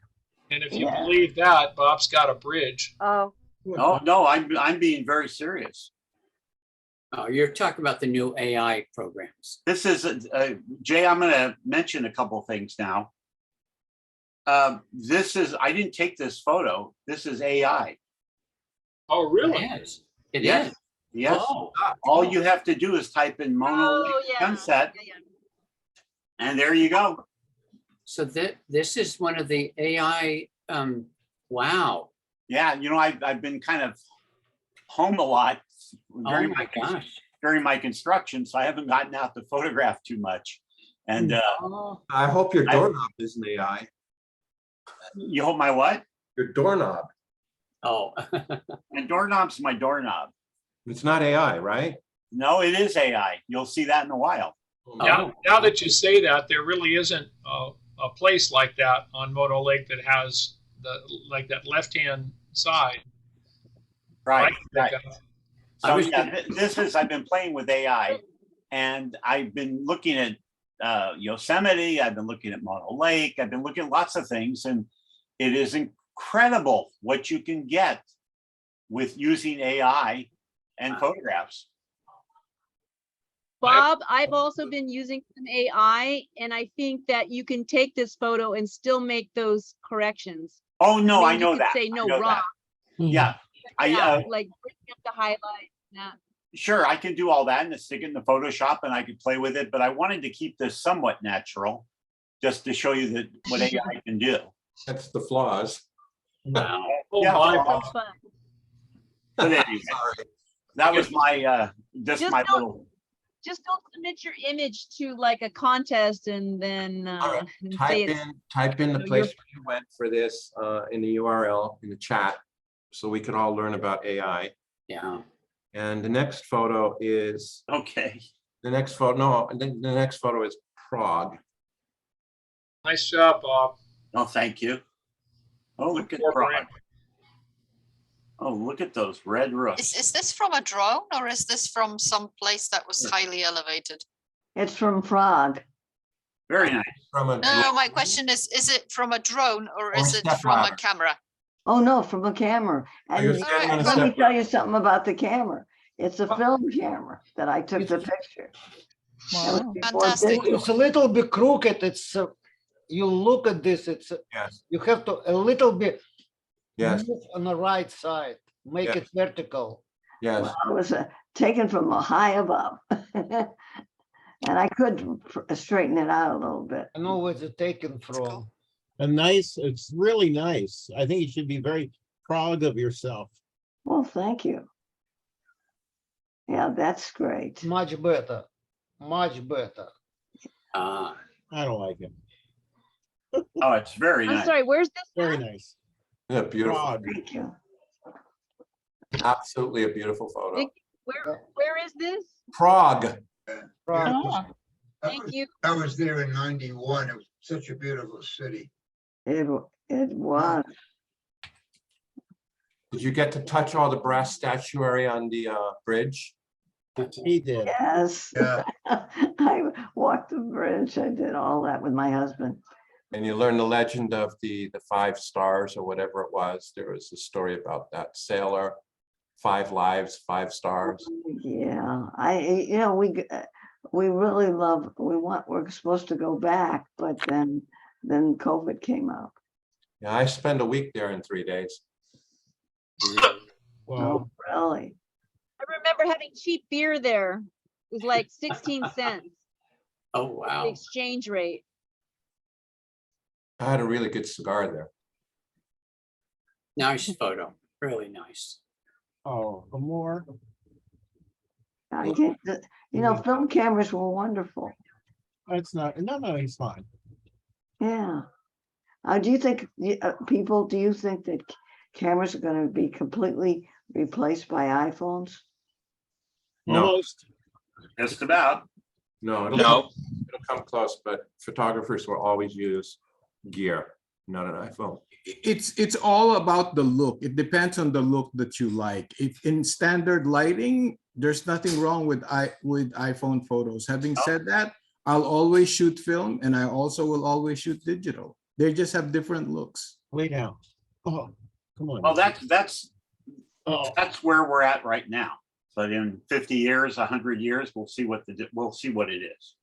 And if you believe that, Bob's got a bridge. Oh, Oh, no, I'm being very serious. Oh, you're talking about the new AI programs. This is, Jay, I'm going to mention a couple things now. This is, I didn't take this photo. This is AI. Oh, really? Yes, it Yes. is. Yes. Oh, All you have to do is type in Mono Oh, Lake yeah. sunset, Yeah, yeah. and there you go. so this is one of the AI, wow. Yeah, you know, I've been kind of home a lot Oh during my gosh. during my construction, so I haven't gotten out to photograph too much. And Oh, I hope your doorknob isn't AI. you hope my what? Your doorknob. oh. My doorknob's my doorknob. It's not AI, right? No, it is AI. You'll see that in a while. Now that you say that, there really isn't a place like that on Moto Lake that has that left-hand side. Right. Right. So yeah, I've been playing with AI, and I've been looking at Yosemite. I've been looking at Mono Lake. I've been looking at lots of things, and it is incredible what you can get with using AI and photographs. Bob, I've also been using some AI, and I think that you can take this photo and still make those corrections. Oh no, I mean, know you could that. say I no know wrong. that. Yeah, Yeah, like bring up the highlight. Yeah. Sure, I can do all that and stick it in the Photoshop, and I could play with it. But I wanted to keep this somewhat natural, just to show you that what AI can do. That's the flaws. Wow. Yeah, So fun. but anyway, that was my just my don't- little. Just don't submit your image to like a contest and then and say it's Type in the know, place you're- where you went for this in the URL in the chat, so we could all learn about AI. Yeah. And the next photo is Okay. the next photo. No, and then the next photo is Prague. Nice job, Bob. Oh, thank you. Oh, look at Prague. Oh, look at those red roofs. Is this from a drone or is this from some place that was highly elevated? It's from Prague. Very nice. From a No, my question is it from a drone or is it step from a ladder. camera? Oh, no, from a camera. And you're standing on a let me step tell you something about the camera. It's a film camera that I took the picture. That was Wow. before Fantastic. digital. It's a little bit crooked. It's you look at this. It's Yes. you have to a little bit Yes. move on the right side, make Yes. it vertical. Yes. Well, it was taken from a high above. And I could straighten it out a little bit. I know where it's taken from. cool. It's really nice. I think you should be very proud of yourself. Well, thank you. Yeah, that's great. Much better. Much better. I don't like it. Oh, it's very I'm nice. sorry, where's this? Very at? nice. Yeah, beautiful. Prague. Thank you. Absolutely a beautiful photo. Vic- Where is this? Prague. Right. Ah, Thank you. I was there in 91. It was such a beautiful city. It was. Did you get to touch all the brass statuary on the bridge? He did. Yes. Yeah. I walked the bridge. I did all that with my husband. And you learned the legend of the 5 stars or whatever it was. There was a story about that sailor, 5 lives, 5 stars. Yeah, we really love, we're supposed to go back, but then COVID came up. Yeah, I spent a week there in 3 days. Well, Oh, really? I remember having cheap beer there. It was like 16 cents, Oh, the wow. exchange rate. I had a really good cigar there. Nice photo. Really nice. oh, more. I can't, film cameras were wonderful. That's not, no, he's fine. Yeah. Do you think, do you think that cameras are going to be completely replaced by iPhones? No, Almost. Just about. no, No. it'll come close, but photographers will always use gear, not an iPhone. It's all about the look. It depends on the look that you like. If in standard lighting, there's nothing wrong with iPhone photos. Having said that, I'll always shoot film, and I also will always shoot digital. They just have different looks. Wait now. Oh, come on. Well, that's Oh, where we're at right now. But in 50 years, 100 years, we'll see what it is.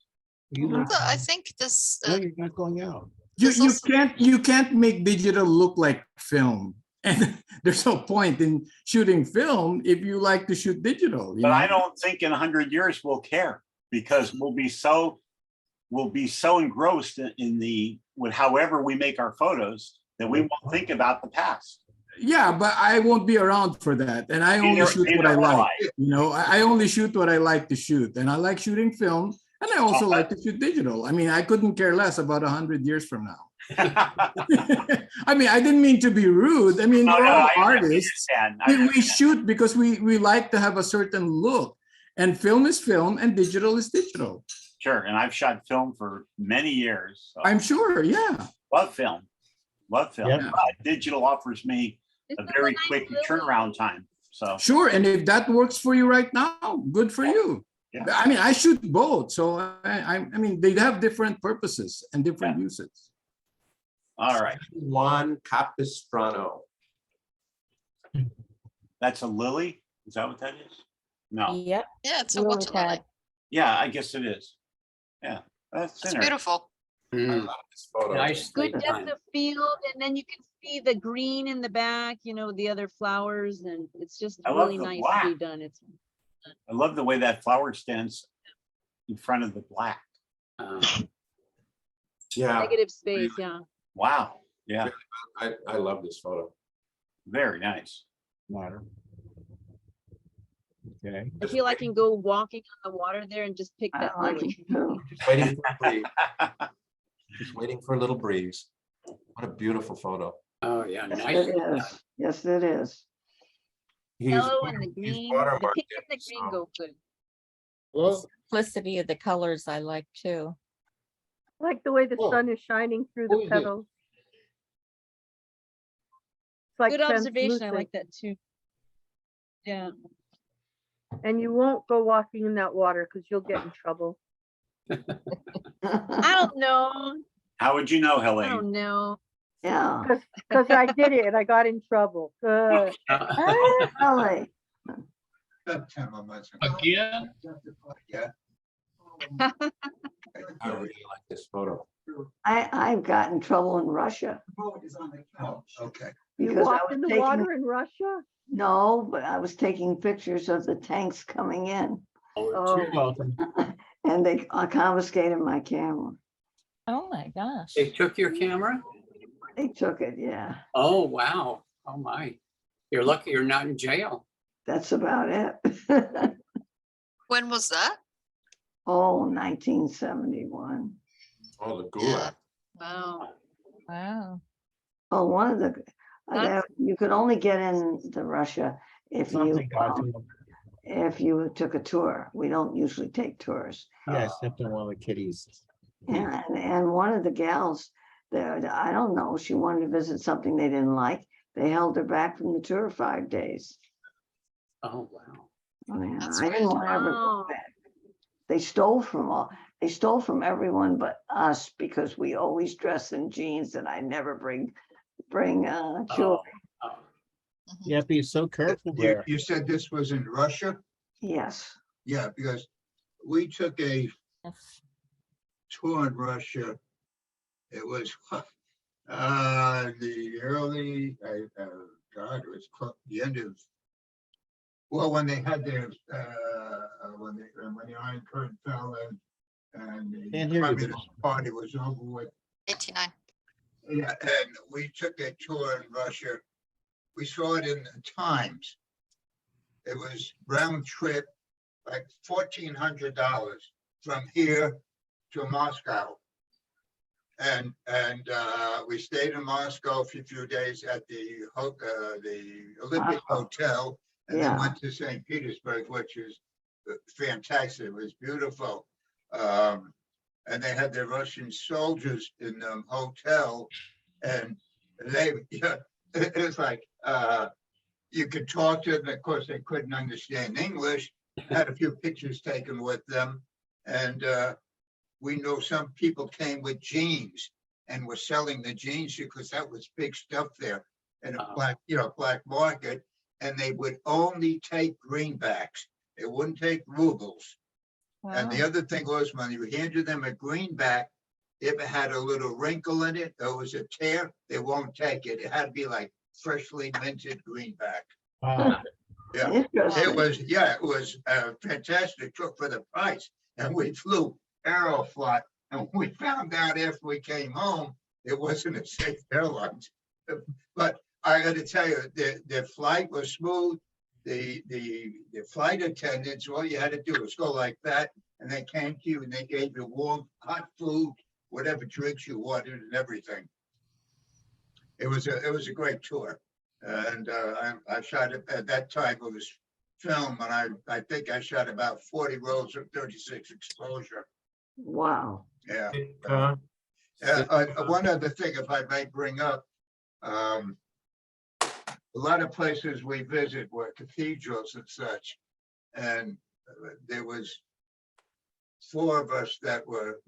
you So I think this no, you're not going out. You can't make digital look like film. And there's no point in shooting film if you like to shoot digital. But I don't think in 100 years we'll care, because we'll be so engrossed with however we make our photos that we won't think about the past. Yeah, but I won't be around for that. And I only shoot what I like. You know, I only shoot what I like to shoot. And I like shooting film. And I also like to shoot digital. I mean, I couldn't care less about 100 years from now. I mean, I didn't mean to be rude. I mean, we're all artists. We shoot because we like to have a certain look. And film is film and digital is digital. Sure. And I've shot film for many years. So. I'm sure, yeah. Love film. Love film. Yeah. But digital offers me a very quick turnaround time. So sure. And if that works for you right now, good for you. Yeah. I mean, I shoot both. So I mean, they have different purposes and different uses. All right. Juan Capistrano. That's a lily? Is that what that is? No. Yep. Yeah, it's a water lily. Yeah, I guess it is. Yeah, that's beautiful. I love this photo. Nice. Good depth of field, and then you can see the green in the back, you know, the other flowers, and it's just really nice to be done. I love the way that flower stands in front of the black. Yeah. Negative space, yeah. Wow. Yeah. I love this photo. Very nice. Water. Okay. I feel I can go walking on the water there and just pick that lily. Just waiting for a breeze. Just waiting for a little breeze. What a beautiful photo. Oh yeah, Yes, nice. it is. Yes, it is. Yellow and the green. The pink and the green go good. The simplicity of the colors I like too. I like the way the sun is shining through the petals. It's like Good observation. I translucent. like that too. Yeah. And you won't go walking in that water because you'll get in trouble. I don't know. How would you know, I Helene? don't know. Yeah. Because I did it and I got in trouble. Really? Again? Yeah. I really like this photo. I've got in trouble in Russia. Oh, okay. You Because I walked was in the taking- water in Russia? No, but I was taking pictures of the tanks coming in. Oh. You're welcome. And they confiscated my camera. Oh my gosh. They took your camera? They took it, yeah. Oh, wow. Oh my. You're lucky you're not in jail. That's about it. When was that? Oh, 1971. Oh, the gulag. Wow. Wow. Oh, one of the, That's- you could only get into Russia if you, Something got to them. if you took a tour. We don't usually take tours. Yeah, except in one of the kitties. And one of the gals there, I don't know, she wanted to visit something they didn't like. They held her back from the tour 5 days. Oh, wow. Oh, yeah, That's I didn't right. want to ever Wow. go back. They stole from everyone but us because we always dress in jeans and I never bring jewelry. Oh, You have to be so careful You, there. you said this was in Russia? Yes. Yeah, because we took a tour in Russia. It was the early, God, it was the end of, well, when they had their, when the Iron Curtain fell and the Can't hear you, Communist Party was over with. 89. Yeah, and we took a tour in Russia. We saw it in the Times. It was round trip, like $1,400 from here to Moscow. And we stayed in Moscow for a few days at the Olympic Hotel, and then went to St. Petersburg, which is fantastic. It was beautiful. And they had their Russian soldiers in the hotel, and they, it was like, you could talk to them. Of course, they couldn't understand English. Had a few pictures taken with them, and we know some people came with jeans and were selling the jeans because that was big stuff there in a black market. And they would only take greenbacks. They wouldn't take rubles. And the other thing was, when you handed them a greenback, if it had a little wrinkle in it, there was a tear, they won't take it. It had to be like freshly minted greenback. Wow. Yeah, Interesting. it was a fantastic trip for the price. And we flew Aeroflot, and we found out after we came home, it wasn't a safe airline. But I gotta tell you, the flight was smooth. The flight attendants, all you had to do was go like that, and they came to you and they gave you warm, hot food, whatever drinks you wanted and everything. It was a great tour. And I shot it at that time, it was film, and I think I shot about 40 rolls of 36 exposure. Wow. Yeah. Uh, One other thing, if I may bring up, a lot of places we visit were cathedrals and such, and there was 4 of us that were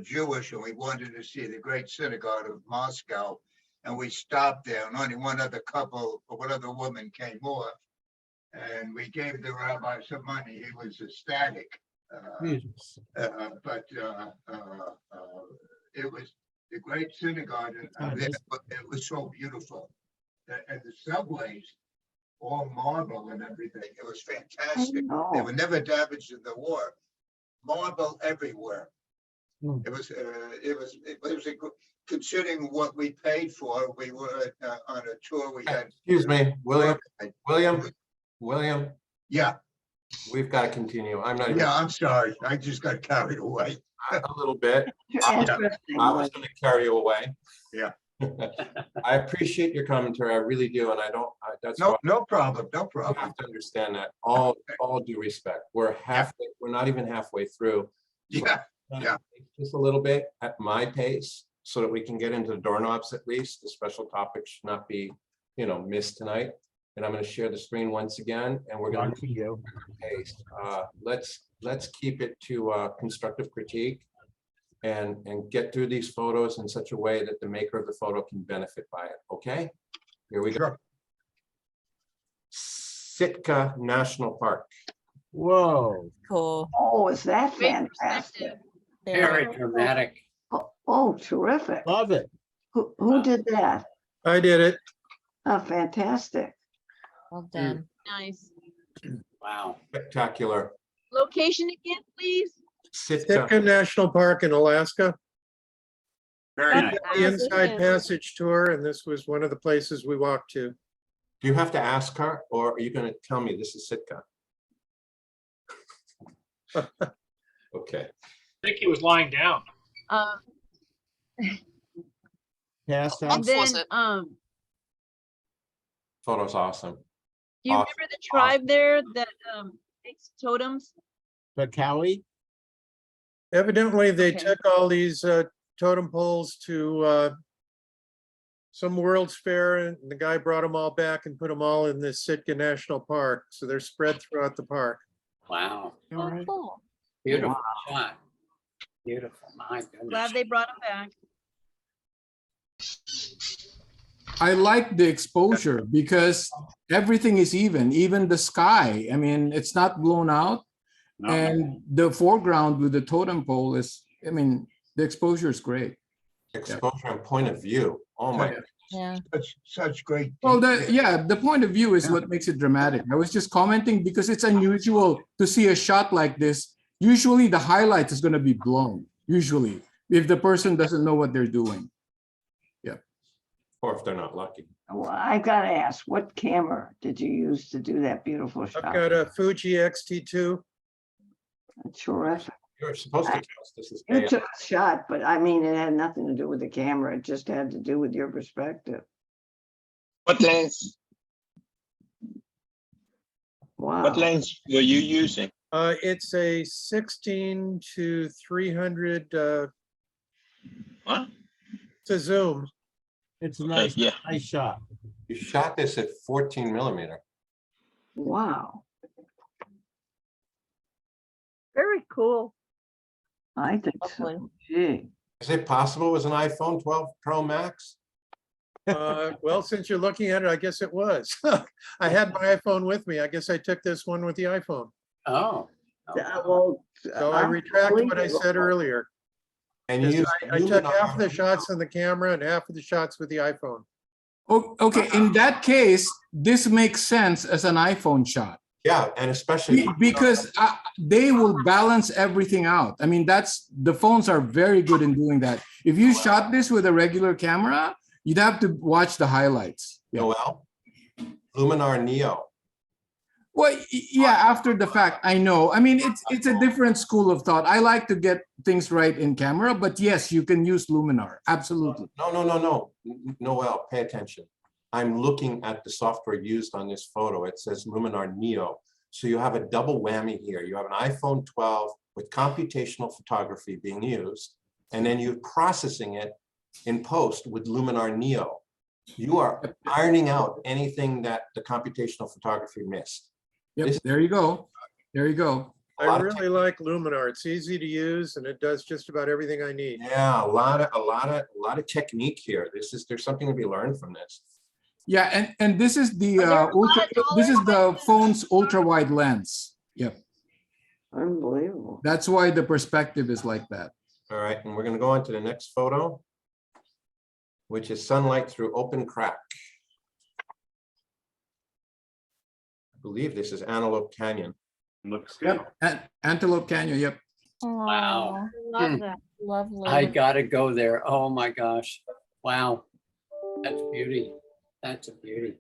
Jewish, and we wanted to see the great synagogue of Moscow, and we stopped there, and only one other woman came off, and we gave the rabbi some money. He was ecstatic. But it was the great synagogue, and it was so beautiful. And the subways, all marble and everything. It was fantastic. They were never damaged in the war. Marble everywhere. It was considering what we paid for. We were on a tour. We had. Excuse me, William. Yeah. We've got to continue. I'm not. Yeah, I'm sorry. I just got carried away. A little bit. I was going to carry you away. Yeah. I appreciate your commentary. I really do, and that's no problem. No problem. You have to understand that. All due respect. We're halfway. We're not even halfway through. Yeah. Yeah. Just a little bit at my pace, so that we can get into the doorknobs at least. The special topics should not be, missed tonight. And I'm going to share the screen once again, and we're going to pace. Let's keep it to constructive critique. And get through these photos in such a way that the maker of the photo can benefit by it. Okay, here we go. Sitka National Park. Whoa. Cool. Oh, is that fantastic? Very dramatic. Oh, terrific. Love it. Who did that? I did it. Oh, fantastic. Well done. Nice. Wow. Spectacular. Location again, please. Sitka National Park in Alaska. Very nice. The Inside Passage tour, and this was one of the places we walked to. Do you have to ask her, or are you going to tell me this is Sitka? Okay. I think he was lying down. Passed out. And then, Photo's awesome. do you remember the tribe there that makes totems? The Cowie? Evidently, they Okay. took all these totem poles to some World's Fair, and the guy brought them all back and put them all in this Sitka National Park. So they're spread throughout the park. Wow. Oh, cool. Beautiful shot. Beautiful. My goodness. Glad they brought them back. I like the exposure because everything is even the sky. I mean, it's not blown out. No. And the foreground with the totem pole is, the exposure is great. Exposure and point of view. Oh my God. Yeah. Such great. Well, the point of view is what makes it dramatic. I was just commenting because it's unusual to see a shot like this. Usually the highlight is going to be blown, usually, if the person doesn't know what they're doing. Yeah. Or if they're not lucky. Well, I gotta ask, what camera did you use to do that beautiful I've shot? got a Fuji XT2. Terrific. You're supposed to tell us this is You AI. took a shot, but I mean, it had nothing to do with the camera. It just had to do with your perspective. What lens? Wow. What lens were you using? It's a 16 to 300. What? It's a zoom. It's a nice, yeah. nice shot. You shot this at 14 millimeter. Wow. Very cool. I think Lovely. so. Gee. Is it possible it was an iPhone 12 Pro Max? Well, since you're looking at it, I guess it was. I had my iPhone with me. I guess I took this one with the iPhone. Oh. Well, So I retract what I said earlier. And you 'Cause use I took half of the Luminar. shots on the camera and half of the shots with the iPhone. Okay, in that case, this makes sense as an iPhone shot. Yeah, and especially. Because they will balance everything out. I mean, the phones are very good in doing that. If you shot this with a regular camera, you'd have to watch the highlights. Yeah. Noel, Luminar Neo. Well, yeah, after the fact, I know. I mean, it's a different school of thought. I like to get things right in camera, but yes, you can use Luminar. Absolutely. No. Noel, pay attention. I'm looking at the software used on this photo. It says Luminar Neo. So you have a double whammy here. You have an iPhone 12 with computational photography being used, and then you're processing it in post with Luminar Neo. You are ironing out anything that the computational photography missed. Yep, there you go. There you go. I really like Luminar. It's easy to use and it does just about everything I need. Yeah, a lot of technique here. There's something to be learned from this. Yeah, and this is the phone's ultra wide lens. Yep. Unbelievable. That's why the perspective is like that. All right, and we're going to go on to the next photo, which is sunlight through open crack. I believe this is Antelope Canyon. Looks good. Antelope Canyon, yep. Wow. Love Hmm. that. Lovely. I gotta go there. Oh my gosh. Wow. That's beauty. That's a beauty.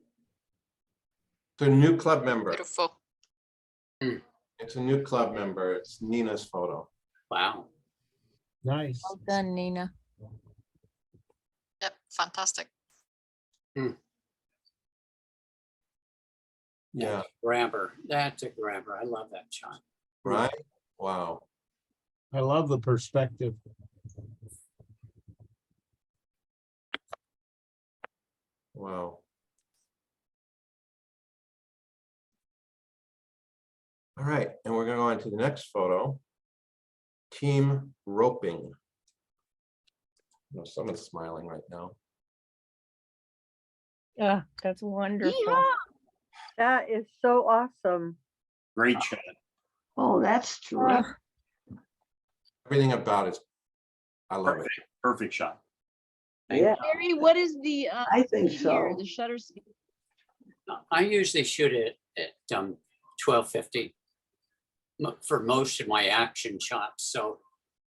It's a new club member. Beautiful. It's a new club member. It's Nina's photo. Wow. Nice. Well done, Nina. Yep, fantastic. Yeah, Grabber. That's a grabber. I love that shot. right? Wow. I love the perspective. Wow. All right, and we're going to go on to the next photo. Team roping. No, someone's smiling right now. Yeah, that's wonderful. Yeehaw! That is so awesome. Great shot. Oh, that's true. Everything about it, I love it. Perfect. Perfect shot. Yeah, Barry, what is the I think here, so. the shutter speed? I usually shoot it at 1250 for most of my action shots. So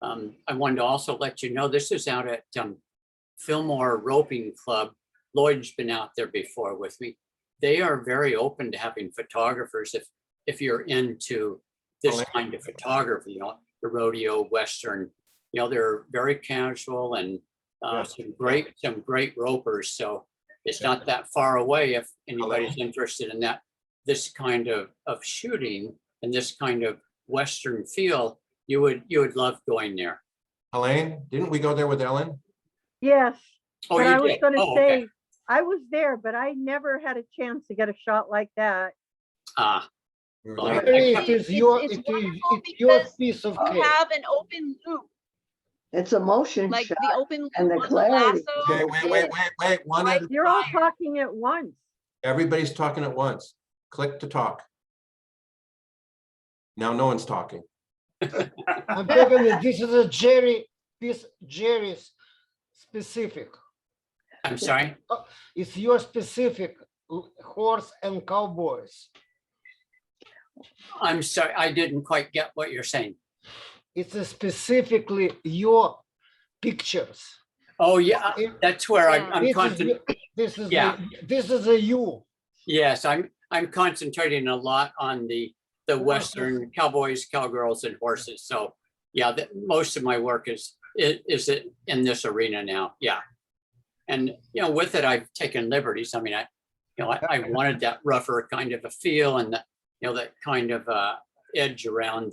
I wanted to also let you know this is out at Fillmore Roping Club. Lloyd's been out there before with me. They are very open to having photographers if you're into this kind of photography, you know, the rodeo, Western, you know, they're very casual and some great ropers. So it's not that far away if anybody's interested in that, this kind of shooting and this kind of Western feel, you would love going there. Elaine, didn't we go there with Ellen? Yes, Oh, but you I was did? gonna Oh, say, okay. I was there, but I never had a chance to get a shot like that. Ah, We were well, there. Barry, I- it is your, it's it is, wonderful it's your because piece of You cake. have an open loop, It's a motion like shot. the open loop and the on the clarity. lasso. Okay, wait. One at a You're all time. talking at once. Everybody's talking at once. Click to talk. Now no one's talking. I'm talking that this is a Jerry's specific. I'm sorry. It's your specific horse and cowboys. I'm sorry. I didn't quite get what you're saying. It's a specifically your pictures. Oh, yeah, that's where I'm This is concentrating. This is Yeah. this is a you. Yes, I'm concentrating a lot on the Western cowboys, cowgirls, and horses. So yeah, most of my work is in this arena now. Yeah, and you know, with it, I've taken liberties. I mean, I wanted that rougher kind of a feel and that kind of edge around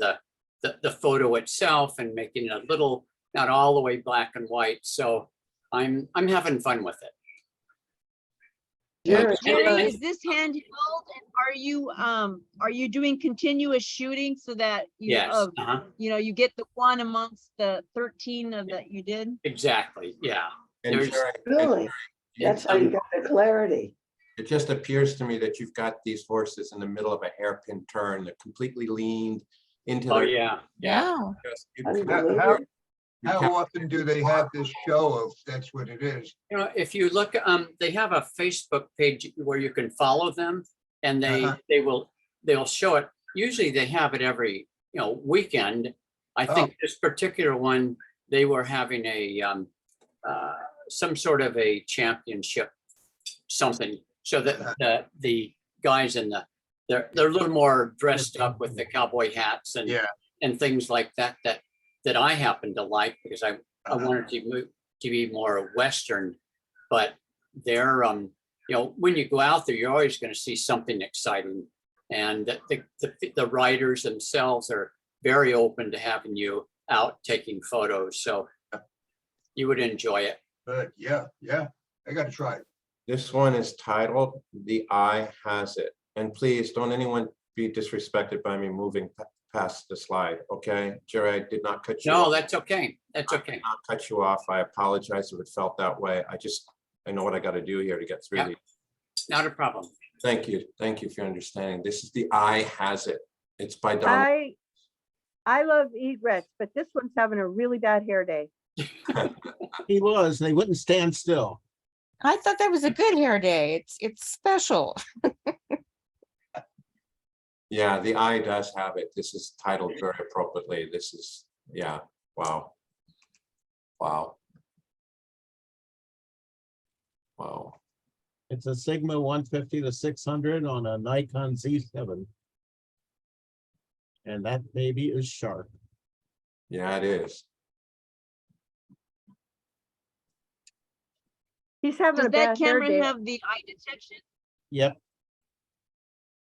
the photo itself and making it a little, not all the way black and white. So I'm having fun with it. Jerry, Jerry, is this handheld and are you doing continuous shooting so that you Yes. you get the one amongst the 13 that you did? Exactly. Yeah. And There's- Jerry, really? That's how you got the clarity. it just appears to me that you've got these horses in the middle of a hairpin turn. They're completely leaned into Oh their. yeah. Yeah. Just- Unbelievable. How often do they have this show of that's what it is? You know, if you look, they have a Facebook page where you can follow them and they'll show it. Usually they have it every, weekend. I think this particular one, they were having a, some sort of a championship, something. So that the guys in they're a little more dressed up with the cowboy hats and things like that, that I happen to like because I wanted to be more Western, but they're, when you go out there, you're always going to see something exciting. And the writers themselves are very open to having you out taking photos. So you would enjoy it. But yeah, I gotta try it. This one is titled The Eye Has It. And please don't anyone be disrespected by me moving past the slide, okay? Jerry, I did not cut you off. No, that's okay. That's I okay. did not cut you off. I apologize if it felt that way. I know what I got to do here to get through Yep. these. Not a problem. Thank you. Thank you for your understanding. This is The Eye Has It. It's by Donald. I love egrets, but this one's having a really bad hair day. He was, they wouldn't stand still. I thought that was a good hair day. It's special. Yeah, the eye does have it. This is titled very appropriately. This is, yeah, wow. Wow. Wow. It's a Sigma 150 to 600 on a Nikon Z7. And that baby is sharp. Yeah, it is. He's having Does a bad that hair camera day. have the eye detection? Yep.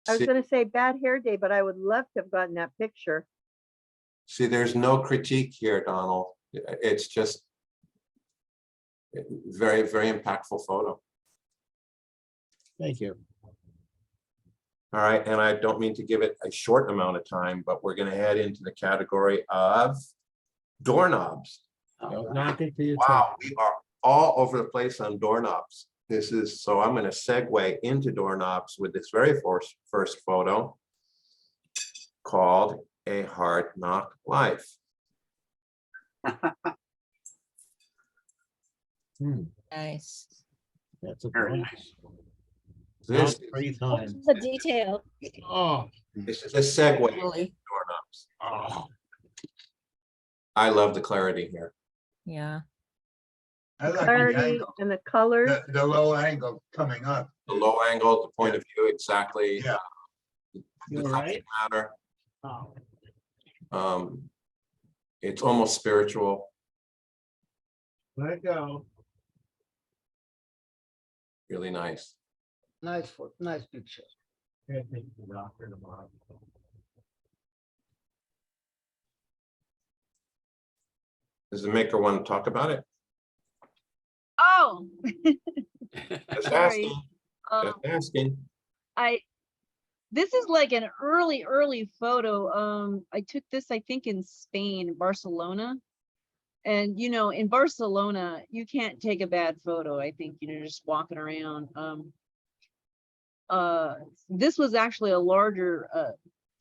I was See- gonna say bad hair day, but I would love to have gotten that picture. See, there's no critique here, Donald. It's just very, very impactful photo. Thank you. All right, and I don't mean to give it a short amount of time, but we're gonna head into the category of doorknobs. Don't knock it till you try. Wow, we are all over the place on doorknobs. So I'm gonna segue into doorknobs with this very first photo called A Hard Knock Life. Nice. That's a Very bonus. nice. This, Not 3 times. The detail. Oh, this is a segue into Really? doorknobs. oh. I love the clarity here. Yeah. I like the Clarity angle, and the colors. the low angle coming up. The low angle, the point of view, exactly. Yeah. The You all subject matter. Oh, It's almost spiritual. let it go. Really nice. Nice picture. Can't take the doctor tomorrow. Does the maker want to talk about it? Oh. Just Sorry. asking. Just asking. This is like an early photo. I took this, I think, in Spain, Barcelona. And in Barcelona, you can't take a bad photo. I think, just walking around. This was actually a larger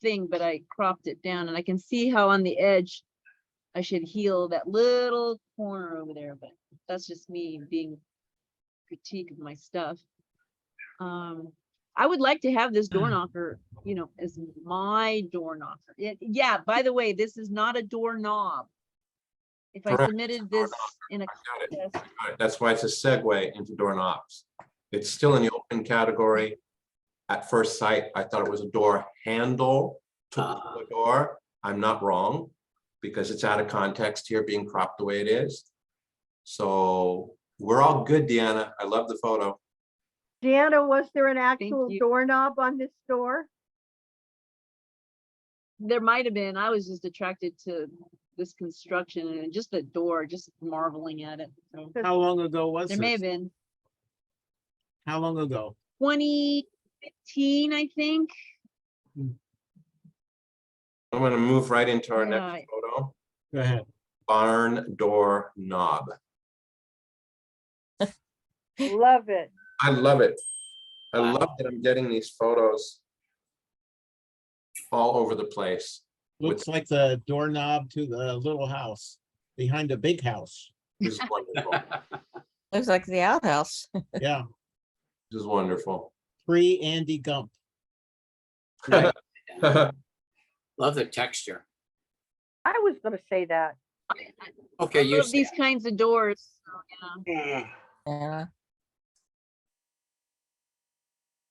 thing, but I cropped it down, and I can see how on the edge I should heal that little corner over there, but that's just me being critique of my stuff. I would like to have this door knocker, as my door knocker. Yeah, by the way, this is not a doorknob. If I Correct. submitted this in a Got it. contest, All right, that's why it's a segue into doorknobs. It's still in the open category. At first sight, I thought it was a door handle to the door. I'm not wrong, because it's out of context here being cropped the way it is. So we're all good, Deanna. I love the photo. Deanna, was there an actual you. doorknob on this door? there might have been. I was just attracted to this construction and just the door, just marveling at it. So How long ago was there may have this? been How long ago? 2015, I think. I'm going to move right into our Yeah. next photo. Go ahead. Barn door knob. Love it. I love it. I love that I'm getting these photos all over the place. Looks like the doorknob to the little house. behind a big house. This is wonderful. Looks like the outhouse. Yeah, This is wonderful. pre-Andy Gump. Right. Love the texture. I was gonna say that. Okay, I you love say these kinds of doors. So, yeah. Yeah.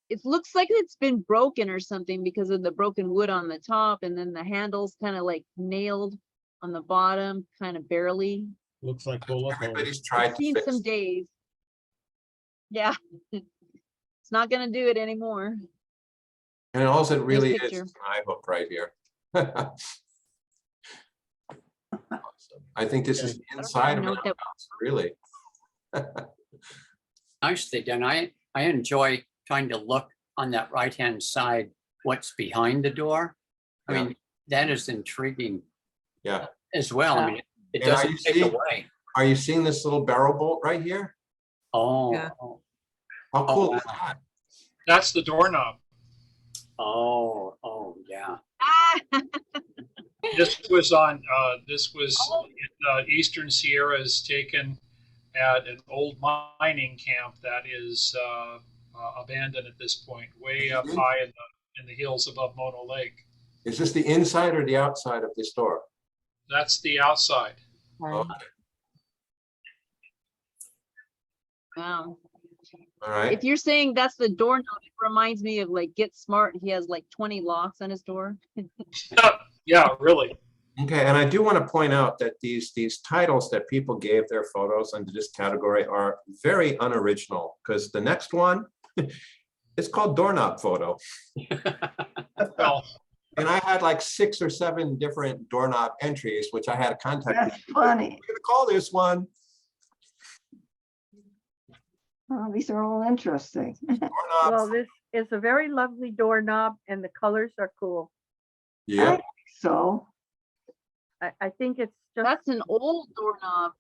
It looks like it's been broken or something because of the broken wood on the top, and then the handles kind of like nailed on the bottom, kind of barely. Looks like bullet holes. Everybody's tried I've to seen fix some it. days. Yeah. It's not gonna do it anymore. And all it really is picture. an eye hook right here. Awesome. I think this is the inside of an know that- outhouse, really. nicely done. I enjoy trying to look on that right-hand side, what's behind the door. I Yeah. mean, that is intriguing Yeah. as well. I mean, it And are doesn't you take seeing- away. Are you seeing this little barrel bolt right here? Oh, Yeah. How Oh, cool is wow. that? That's the doorknob. oh, yeah. This was on, this was in, Eastern Sierras, taken at an old mining camp that is abandoned at this point, way up high in the hills above Mono Lake. Is this the inside or the outside of this door? That's the outside. Okay. Wow. All right. If you're saying that's the doorknob, it reminds me of like Get Smart. He has like 20 locks on his door. Yeah, really. Okay, and I do want to point out that these titles that people gave their photos under this category are very unoriginal, because the next one is called doorknob photo. Well, And I had like 6 or 7 different doorknob entries, which I had to contact. That's people. funny. We're gonna call this one Oh, these are all interesting. doorknob. Well, this is a very lovely doorknob and the colors are cool. Yeah, So, I think it's just, That's an old doorknob.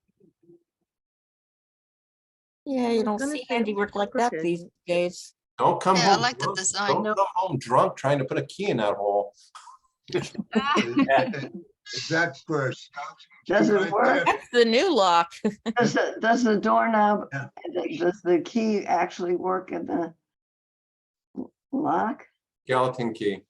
Yeah, I you was don't gonna see say it handiwork like that crooked. these days. don't come Yeah, I home. like the drunk. design. Don't No. come home drunk trying to put a key in that hole. That's first. does Right it work? there. That's the new lock. Does the doorknob, Yeah. does the key actually work in the lock? Skeleton key.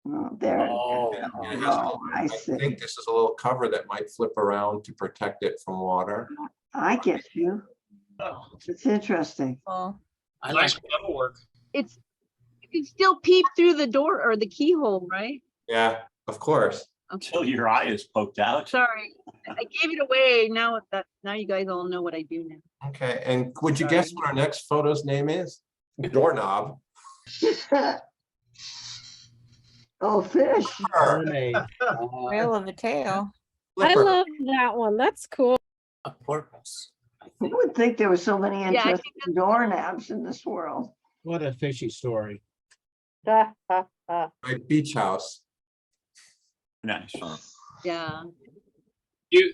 Oh, there. Oh, And it has a Oh, little- I I see. think this is a little cover that might flip around to protect it from water. I get you. It's interesting. Oh, I nice like metal work. It's, you can still peep through the door or the keyhole, right? Yeah, of course. Till your eye is poked out. Sorry, I gave it away. Now you guys all know what I do now. Okay, and would you guess what our next photo's name is? Doorknob. Oh, fish. Mermaid. whale of a tail. I Flipper. love that one. That's cool. a porpoise. I Who think. would think there were so many I interesting think doorknobs in this world? What a fishy story. My beach house. Nice. Yeah. You,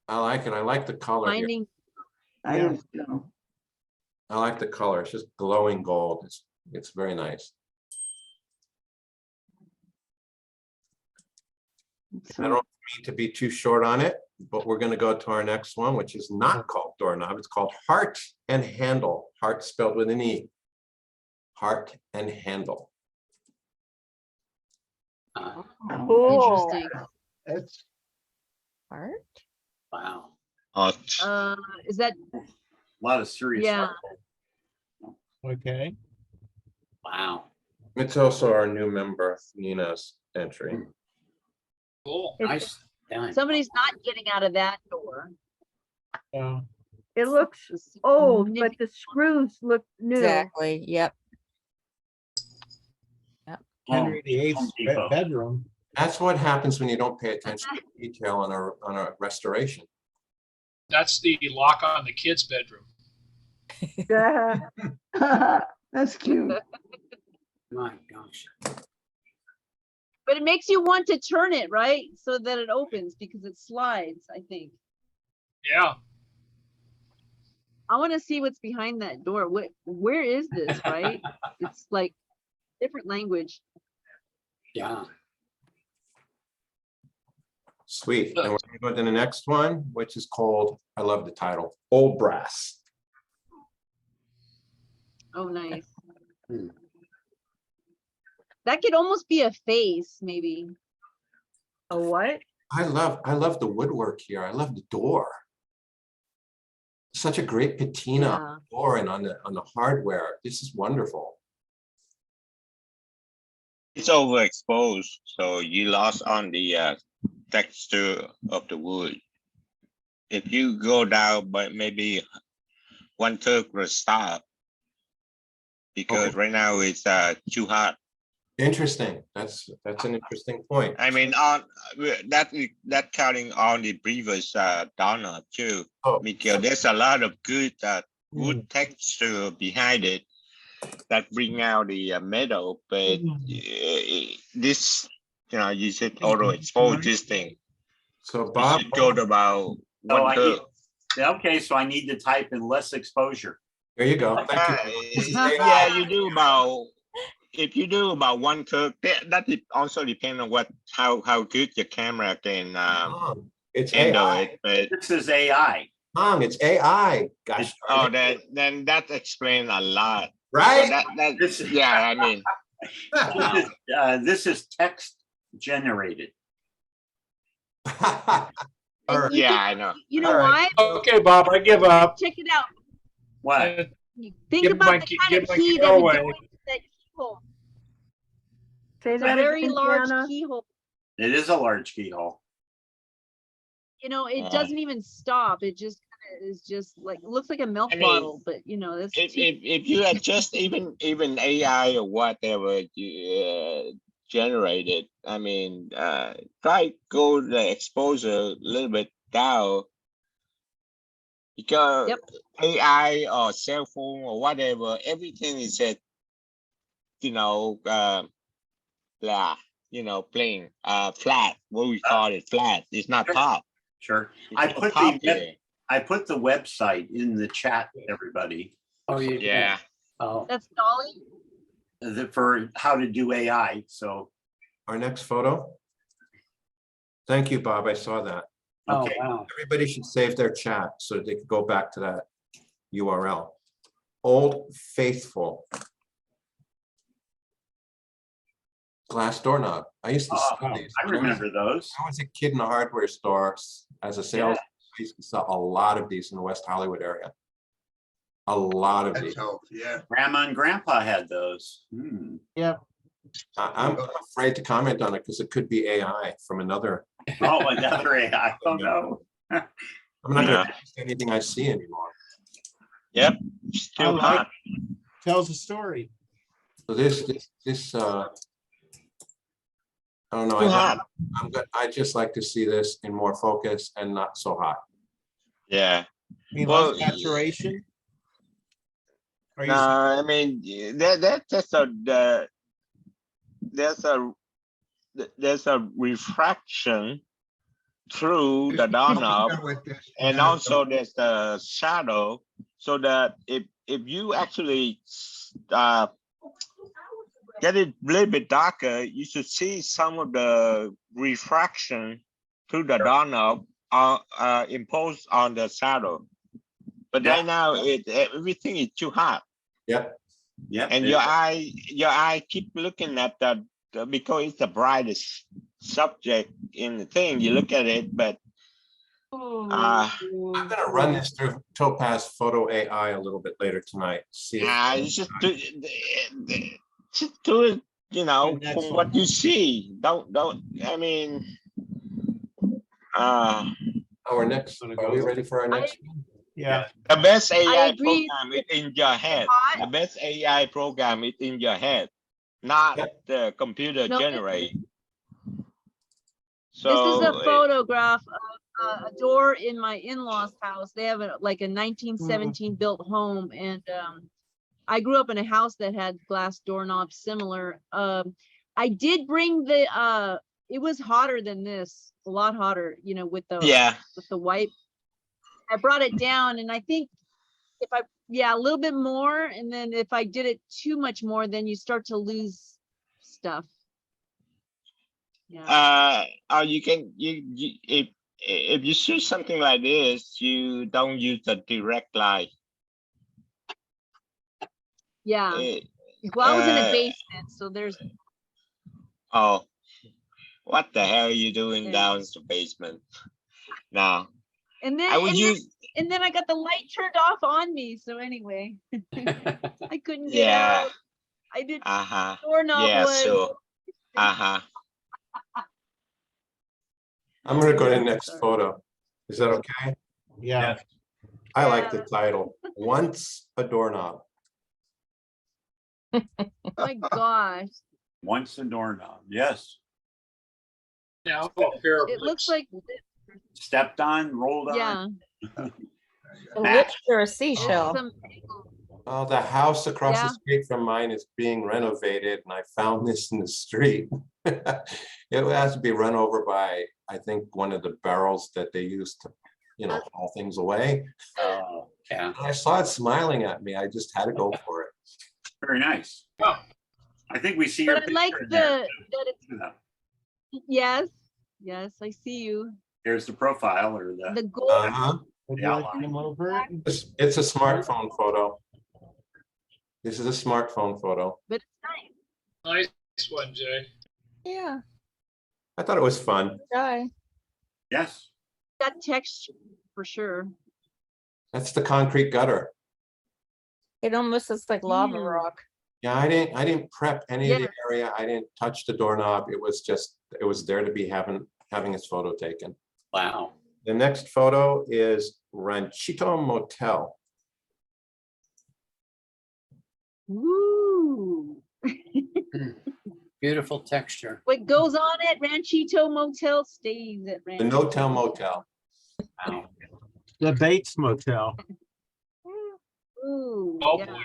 I like it. I like the color here. Finding, I Yeah. just don't. I like the color. It's just glowing gold. It's very nice. I don't mean to be too short on it, but we're going to go to our next one, which is not called doorknob. It's called heart and handle. Heart spelled with an E. Heart and handle. Uh, cool. interesting. It's Art? wow. Is that, A lot of serious. Yeah. Okay. Wow. It's also our new member, Nina's entry. cool. Nice done. somebody's not getting out of that door. Yeah. It looks It's old, significant. but the screws look new. Exactly. Yep. Henry VIII's Home Depot. bedroom. That's what happens when you don't pay attention to detail on a restoration. That's the lock on the kid's bedroom. That's cute. My gosh. But it makes you want to turn it, right? So that it opens because it slides, I think. Yeah. I want to see what's behind that door. Where is this, right? It's like different language. Yeah. Sweet. And we're gonna go to the next one, which is called, I love the title, Old Brass. Oh, nice. Hmm. That could almost be a face, maybe. A what? I love the woodwork here. I love the door. Such a great patina on Yeah. the door and on the hardware. This is wonderful. It's overexposed, so you lost on the texture of the wood. If you go down, but maybe 1/3 will stop, because right now it's too hot. Interesting. That's an interesting point. I mean, on that counting on the previous doorknob too, Oh. because there's a lot of good wood texture behind it that bring out the metal, but this, you should auto expose this thing. So You Bob, should go to about So I 1/3. need, okay, so I need to type in less exposure. there you go. Thank you. This is Yeah, you do about. If you do about 1/3, that also depends on how good your camera can It's handle AI. it. But This is AI. It's AI. Gosh. darn it. then that explains a lot. Right? So This- yeah, I mean, This is text generated. All right. You yeah, can- I know. You know All right. why? Okay, Bob, I give up. Check it out. What? Think Give about my the key- kind give of my key key that would away. go into that keyhole. Say It's a that very again, large Jana. keyhole. It is a large keyhole. It doesn't even stop. It just is just like, looks like a milk I mean, bottle, but that's If you adjust even AI or whatever you generated, I mean, try go the exposure a little bit down, because Yep. AI or cell phone or whatever, everything is at plain flat. What we call it, flat. It's not Sure. top. Sure. It's I no put top the here. I put the website in the chat, everybody, Oh, you did? Yeah. Oh, That's Dolly. for how to do AI. So, Our next photo. Thank you, Bob. I saw that. oh, okay. wow. Everybody should save their chat so they can go back to that URL. Old Faithful. Glass doorknob. I used to Oh, sell these. I remember those. I was a kid in a hardware store as a sales. I used to sell a lot of these in the West Hollywood area. A lot of That's these. hope, yeah. Grandma and grandpa had those. Yep. I'm afraid to comment on it because it could be AI from another. Oh, another AI. Oh, no. I'm not Yeah. going to trust anything I see anymore. Yep. I Still like hot. Tells a story. So this I don't know. Too hot. I just like to see this in more focus and not so hot. Yeah. I mean, Well, less saturation. Are you No, I mean that's there's a refraction through the doorknob, With this, and also there's the shadow, so that if you actually get it a little bit darker, you should see some of the refraction through the doorknob imposed on the shadow. But Yeah. right now, everything is too hot. Yep. Yep. And your eye keep looking at that because it's the brightest subject in the thing. You look at it, but I'm gonna run this through Topaz Photo AI a little bit later tonight. See if you just do it, next from one. what you see. Don't. I mean, our next. Are we ready for our next? Yeah. the best AI agree. program is in your head. Hot. The best AI program is in your head, not the computer No, generate. This is a So photograph of a door in my in-laws house. They have a 1917 built home, and I grew up in a house that had glass doorknobs similar. I did bring the it was hotter than this, a lot hotter, with the wipe. I brought it down, and I think if a little bit more, and then if I did it too much more, then you start to lose stuff. Yeah. You can, if you shoot something like this, you don't use the direct light. Yeah. Eh, Well, I was in a uh, basement, so there's, Oh, what the hell are you doing Yeah. down the basement? Now, and then, I would use, and then I got the light turned off on me. So anyway, I couldn't get yeah, out. I did uh-huh, doorknob yeah, was. sure, uh-huh. I'm gonna go to the next Sorry. photo. Is that okay? Yeah. I like the title, Once a Doorknob. My gosh, Once a doorknob, yes. Now a pair of it looks lips. like, Stepped on, rolled on. yeah. The lips are a seashell. Some, Oh, the house across the Yeah. street from mine is being renovated and I found this in the street. It has to be run over by, I think, one of the barrels that they use to, haul things away. Oh, yeah. And I saw it smiling at me. I just had to go for it. Very nice. Oh, I think we see your but I like picture in there. that it's, yes, I see you. Here's the profile or the. The gold, Uh-huh. Would you Yeah. like to come over? It's a smartphone photo. This is a smartphone photo. but it's nice. nice one, Jay. Yeah, I thought it was fun. guy. Yes. Got texture for sure. That's the concrete gutter. It almost looks like lava Mm. rock. Yeah, I didn't prep any of the area. I didn't touch the doorknob. It was there to be having its photo taken. Wow. The next photo is Ranchito Motel. Woo. Beautiful texture. What goes on at Ranchito Motel stays at The Ranchito. No-Tell Motel. Wow. The Bates Motel. Ooh, Oh, yeah. boy.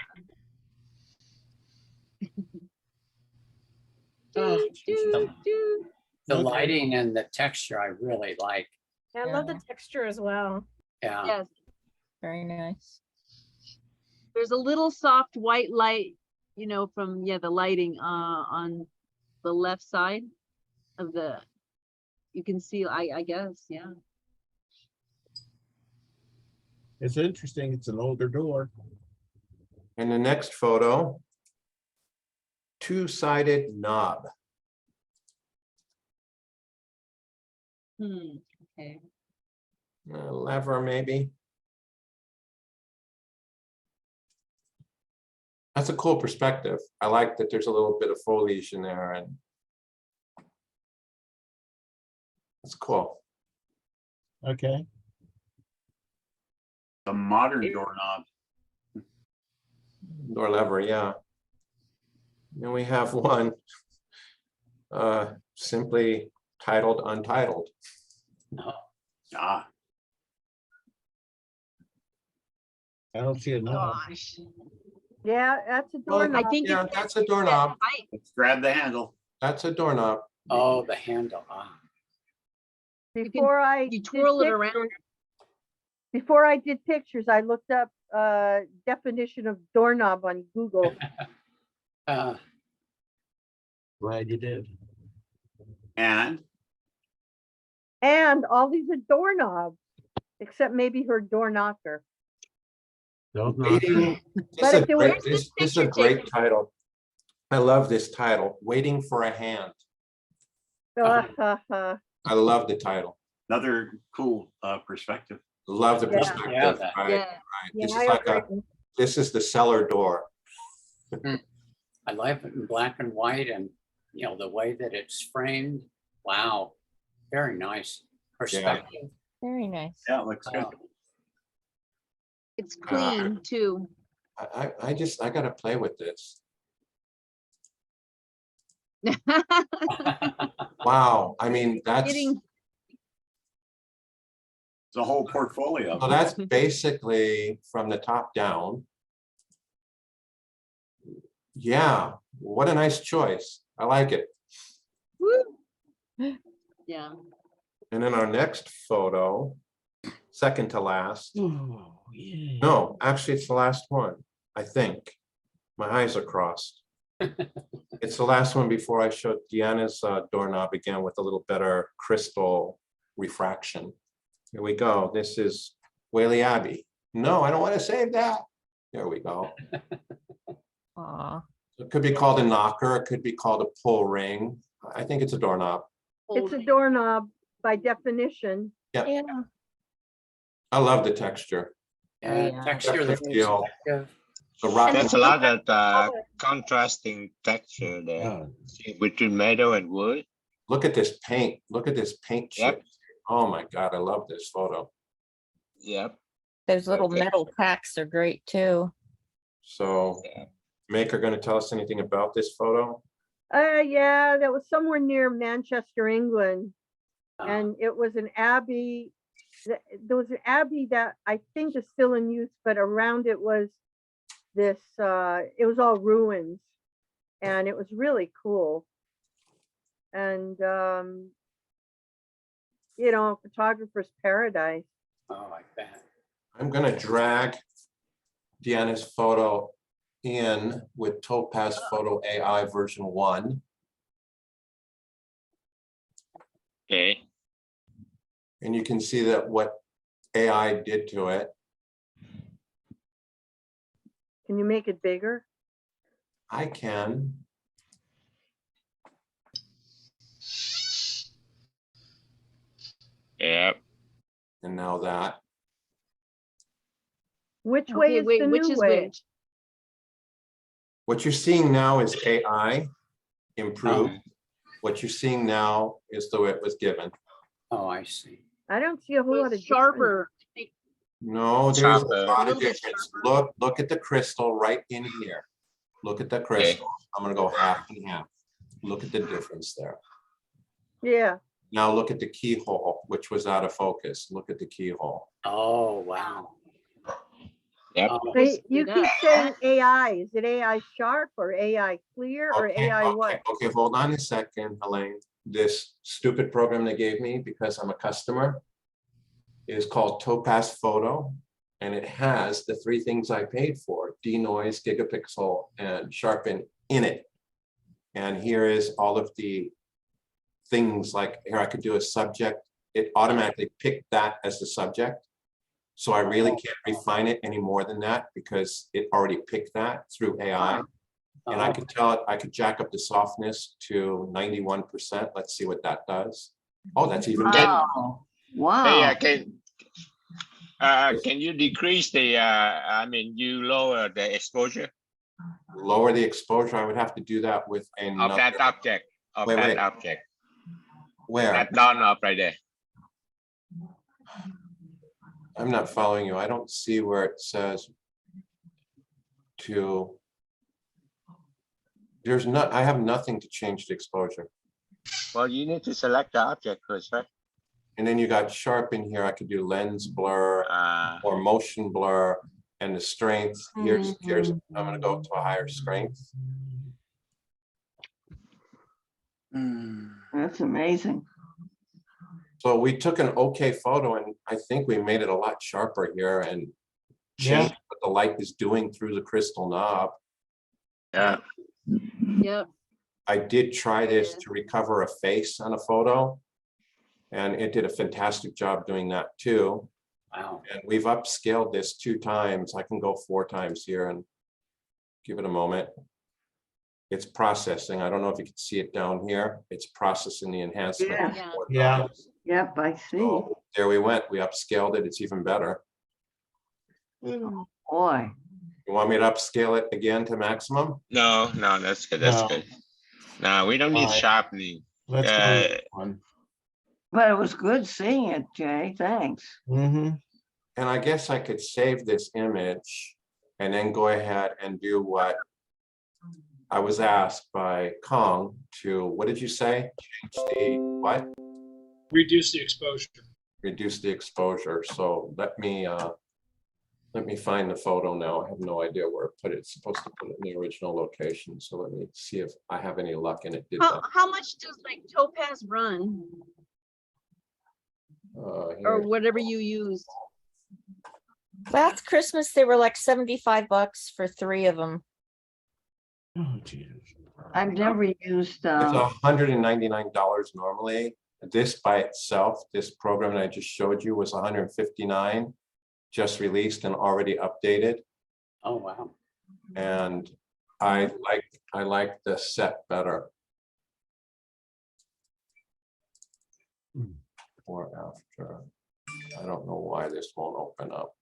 Oh, Do, do. The Okay. lighting and the texture I really like. I love the texture as well. Yeah. Yes, Very nice. there's a little soft white light, from, the lighting, on the left side of you can see, I guess, yeah. It's interesting. It's an older door. And the next photo, two-sided knob. Okay. Lever, maybe. That's a cool perspective. I like that there's a little bit of foliage in there and it's cool. Okay. The modern doorknob. Door lever, yeah. And we have one simply titled Untitled. Oh, Ah, I don't see a knob. Gosh. Yeah, that's a Well, I doorknob. think Yeah, it's that's a doorknob. height. let's grab the handle. That's a doorknob. oh, the handle. Ah. Before I You did twirl it pic- around. Before I did pictures, I looked up definition of doorknob on Google. Uh, Glad you did. And And all these are doorknobs, except maybe her door knocker. Don't knock. Waiting. But if it were- This is a great title. I love this title, Waiting for a Hand. Uh-huh. I love the title. another cool perspective. Love the Yeah. perspective. Yeah, that- Right, Yeah. right. Yeah, This I is like agree. this is the cellar door. I like it in black and white and, the way that it's framed. Wow. Very nice perspective. Very nice. Yeah, it looks good. It's clean too. I gotta play with this. Wow, I mean, that's, Getting, It's a whole portfolio. so that's basically from the top down. Yeah, what a nice choice. I like it. woo. Yeah. And then our next photo, second to last. Oh, yeah. No, actually, it's the last one, I think. My eyes are crossed. It's the last one before I showed Deanna's doorknob again with a little better crystal refraction. Here we go. This is Whaley Abbey. No, I don't want to save that. There we go. Aw. It could be called a knocker. It could be called a pull ring. I think it's a doorknob. It's a doorknob by definition. Yeah. Yeah. I love the texture. Yeah, texture. The that is feel. effective. The rock. There's a lot of contrasting texture there between metal and wood. Look at this paint. Look at this paint Yep. chip. Oh my God, I love this photo. Yep. Those little Okay. metal packs are great too. So, Maker going to tell us anything about this photo? Yeah, that was somewhere near Manchester, England. Uh, And it was an abbey. There was an abbey that I think is still in use, but around it was this, it was all ruins. And it was really cool. And, you know, photographer's paradise. Oh, I bet. I'm going to drag Deanna's photo in with Topaz Photo AI version 1. Okay. And you can see that what AI did to it. Can you make it bigger? I can. Yep. And now that. Which way Okay, is wait, the which new is way? which? What you're seeing now is AI improved. Oh. What you're seeing now is the way it was given. Oh, I see. I don't see a whole lot of difference. Sharper. No, there's a Sharper. lot A of little bit difference. Look at the crystal right in here. Look at the crystal. I'm gonna go half and half. Look at the difference there. Yeah, Now look at the keyhole, which was out of focus. Look at the keyhole. Oh, wow. Yep. Oh, Hey, you it keep up. saying AI. Is it AI sharp or AI clear or AI what? Okay, hold on a second, Helene. This stupid program they gave me because I'm a customer is called Topaz Photo, and it has the 3 things I paid for: denoise, gigapixel, and sharpen in it. And here is all of the things, like here I could do a subject. It automatically picked that as the subject. So I really can't refine it any more than that because it already picked that through AI. And I could tell it, I could jack up the softness to 91%. Let's see what that does. Oh, that's even better. Wow. Wow. Hey, can you decrease the, I mean, you lower the exposure Lower the exposure. I would have to do that with of another. that object, Wait. object, Where? that doorknob right there. I'm not following you. I don't see where it says to. There's not, I have nothing to change the exposure. Well, you need to select the object first, right? And then you got sharp in here. I could do lens blur or motion blur, and the strength. Here's I'm gonna go to a higher strength. That's amazing. So we took an okay photo, and I think we made it a lot sharper here and changed what the light is doing through the crystal knob. Yeah. Yep. I did try this to recover a face on a photo, and it did a fantastic job doing that too. wow. And we've upscaled this 2 times. I can go 4 times here and give it a moment. It's processing. I don't know if you can see it down here. It's processing the enhancement. Yeah. 4 Yeah. times. Yep, I see. So there we went. We upscaled it. It's even better. Boy. You want me to upscale it again to maximum? No, that's good. That's No. good. No, we don't need Alright. sharpening. Let's go with this one. But it was good seeing it, Jay. Thanks. Mhm. And I guess I could save this image and then go ahead and do what I was asked by Kong to, what did you say? Change the what? Reduce the exposure. Reduce the exposure. So let me find the photo now. I have no idea where to put it. It's supposed to put it in the original location. So let me see if I have any luck and it did that. How much does like Topaz run or Here. whatever you use? Last Christmas, they were like $75 for 3 of them. Oh, Jesus. I've never used, It's $199 normally. This by itself, this program that I just showed you was $159, just released and already updated. Oh, wow. And I like the set better. Or after. I don't know why this won't open up.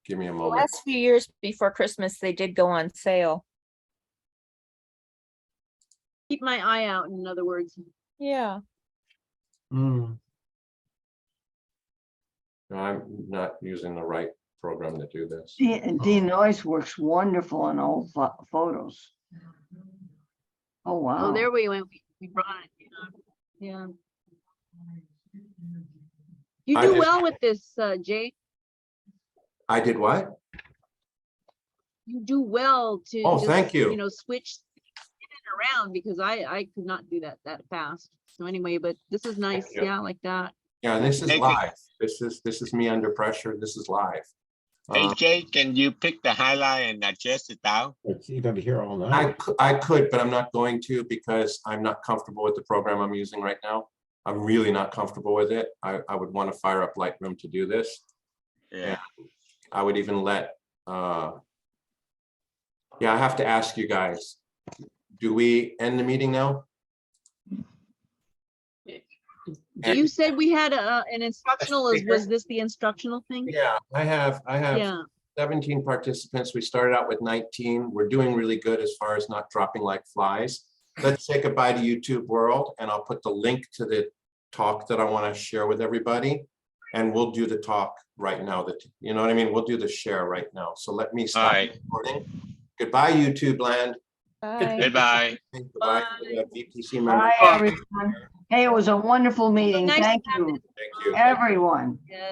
Give me a The moment. last few years before Christmas, they did go on sale. Keep my eye out, in other words. Yeah. I'm not using the right program to do this. Denoise works wonderful on old photos. Oh, wow. Oh, there we went. We brought it. Yeah. You I do just- well with this, Jay. I did what? You do well to Oh, just, thank you. you know, switch it around because I could not do that fast. So anyway, but this is nice. you. Yeah, like that. Yeah, this is Thank you. live. This is me under pressure. This is live. Hey, Jay, can you pick the highlight and adjust it down? You're gonna be here all night. I could, but I'm not going to because I'm not comfortable with the program I'm using right now. I'm really not comfortable with it. I would want to fire up Lightroom to do this. Yeah. I would even let, yeah, I have to ask you guys, do we end the meeting now? You said we had an instructional. speaker? Was this the instructional thing? Yeah, I have Yeah. 17 participants. We started out with 19. We're doing really good as far as not dropping like flies. Let's say goodbye to YouTube world, and I'll put the link to the talk that I want to share with everybody. And we'll do the talk right now. That, you know what I mean? We'll do the share right now. So let me stop right. recording. Goodbye, YouTube land. Bye. Goodbye. Goodbye to the VPC members. Bye, everyone. Hey, it was a wonderful meeting. Nice to Thank have you, Thank you. everyone. Yeah.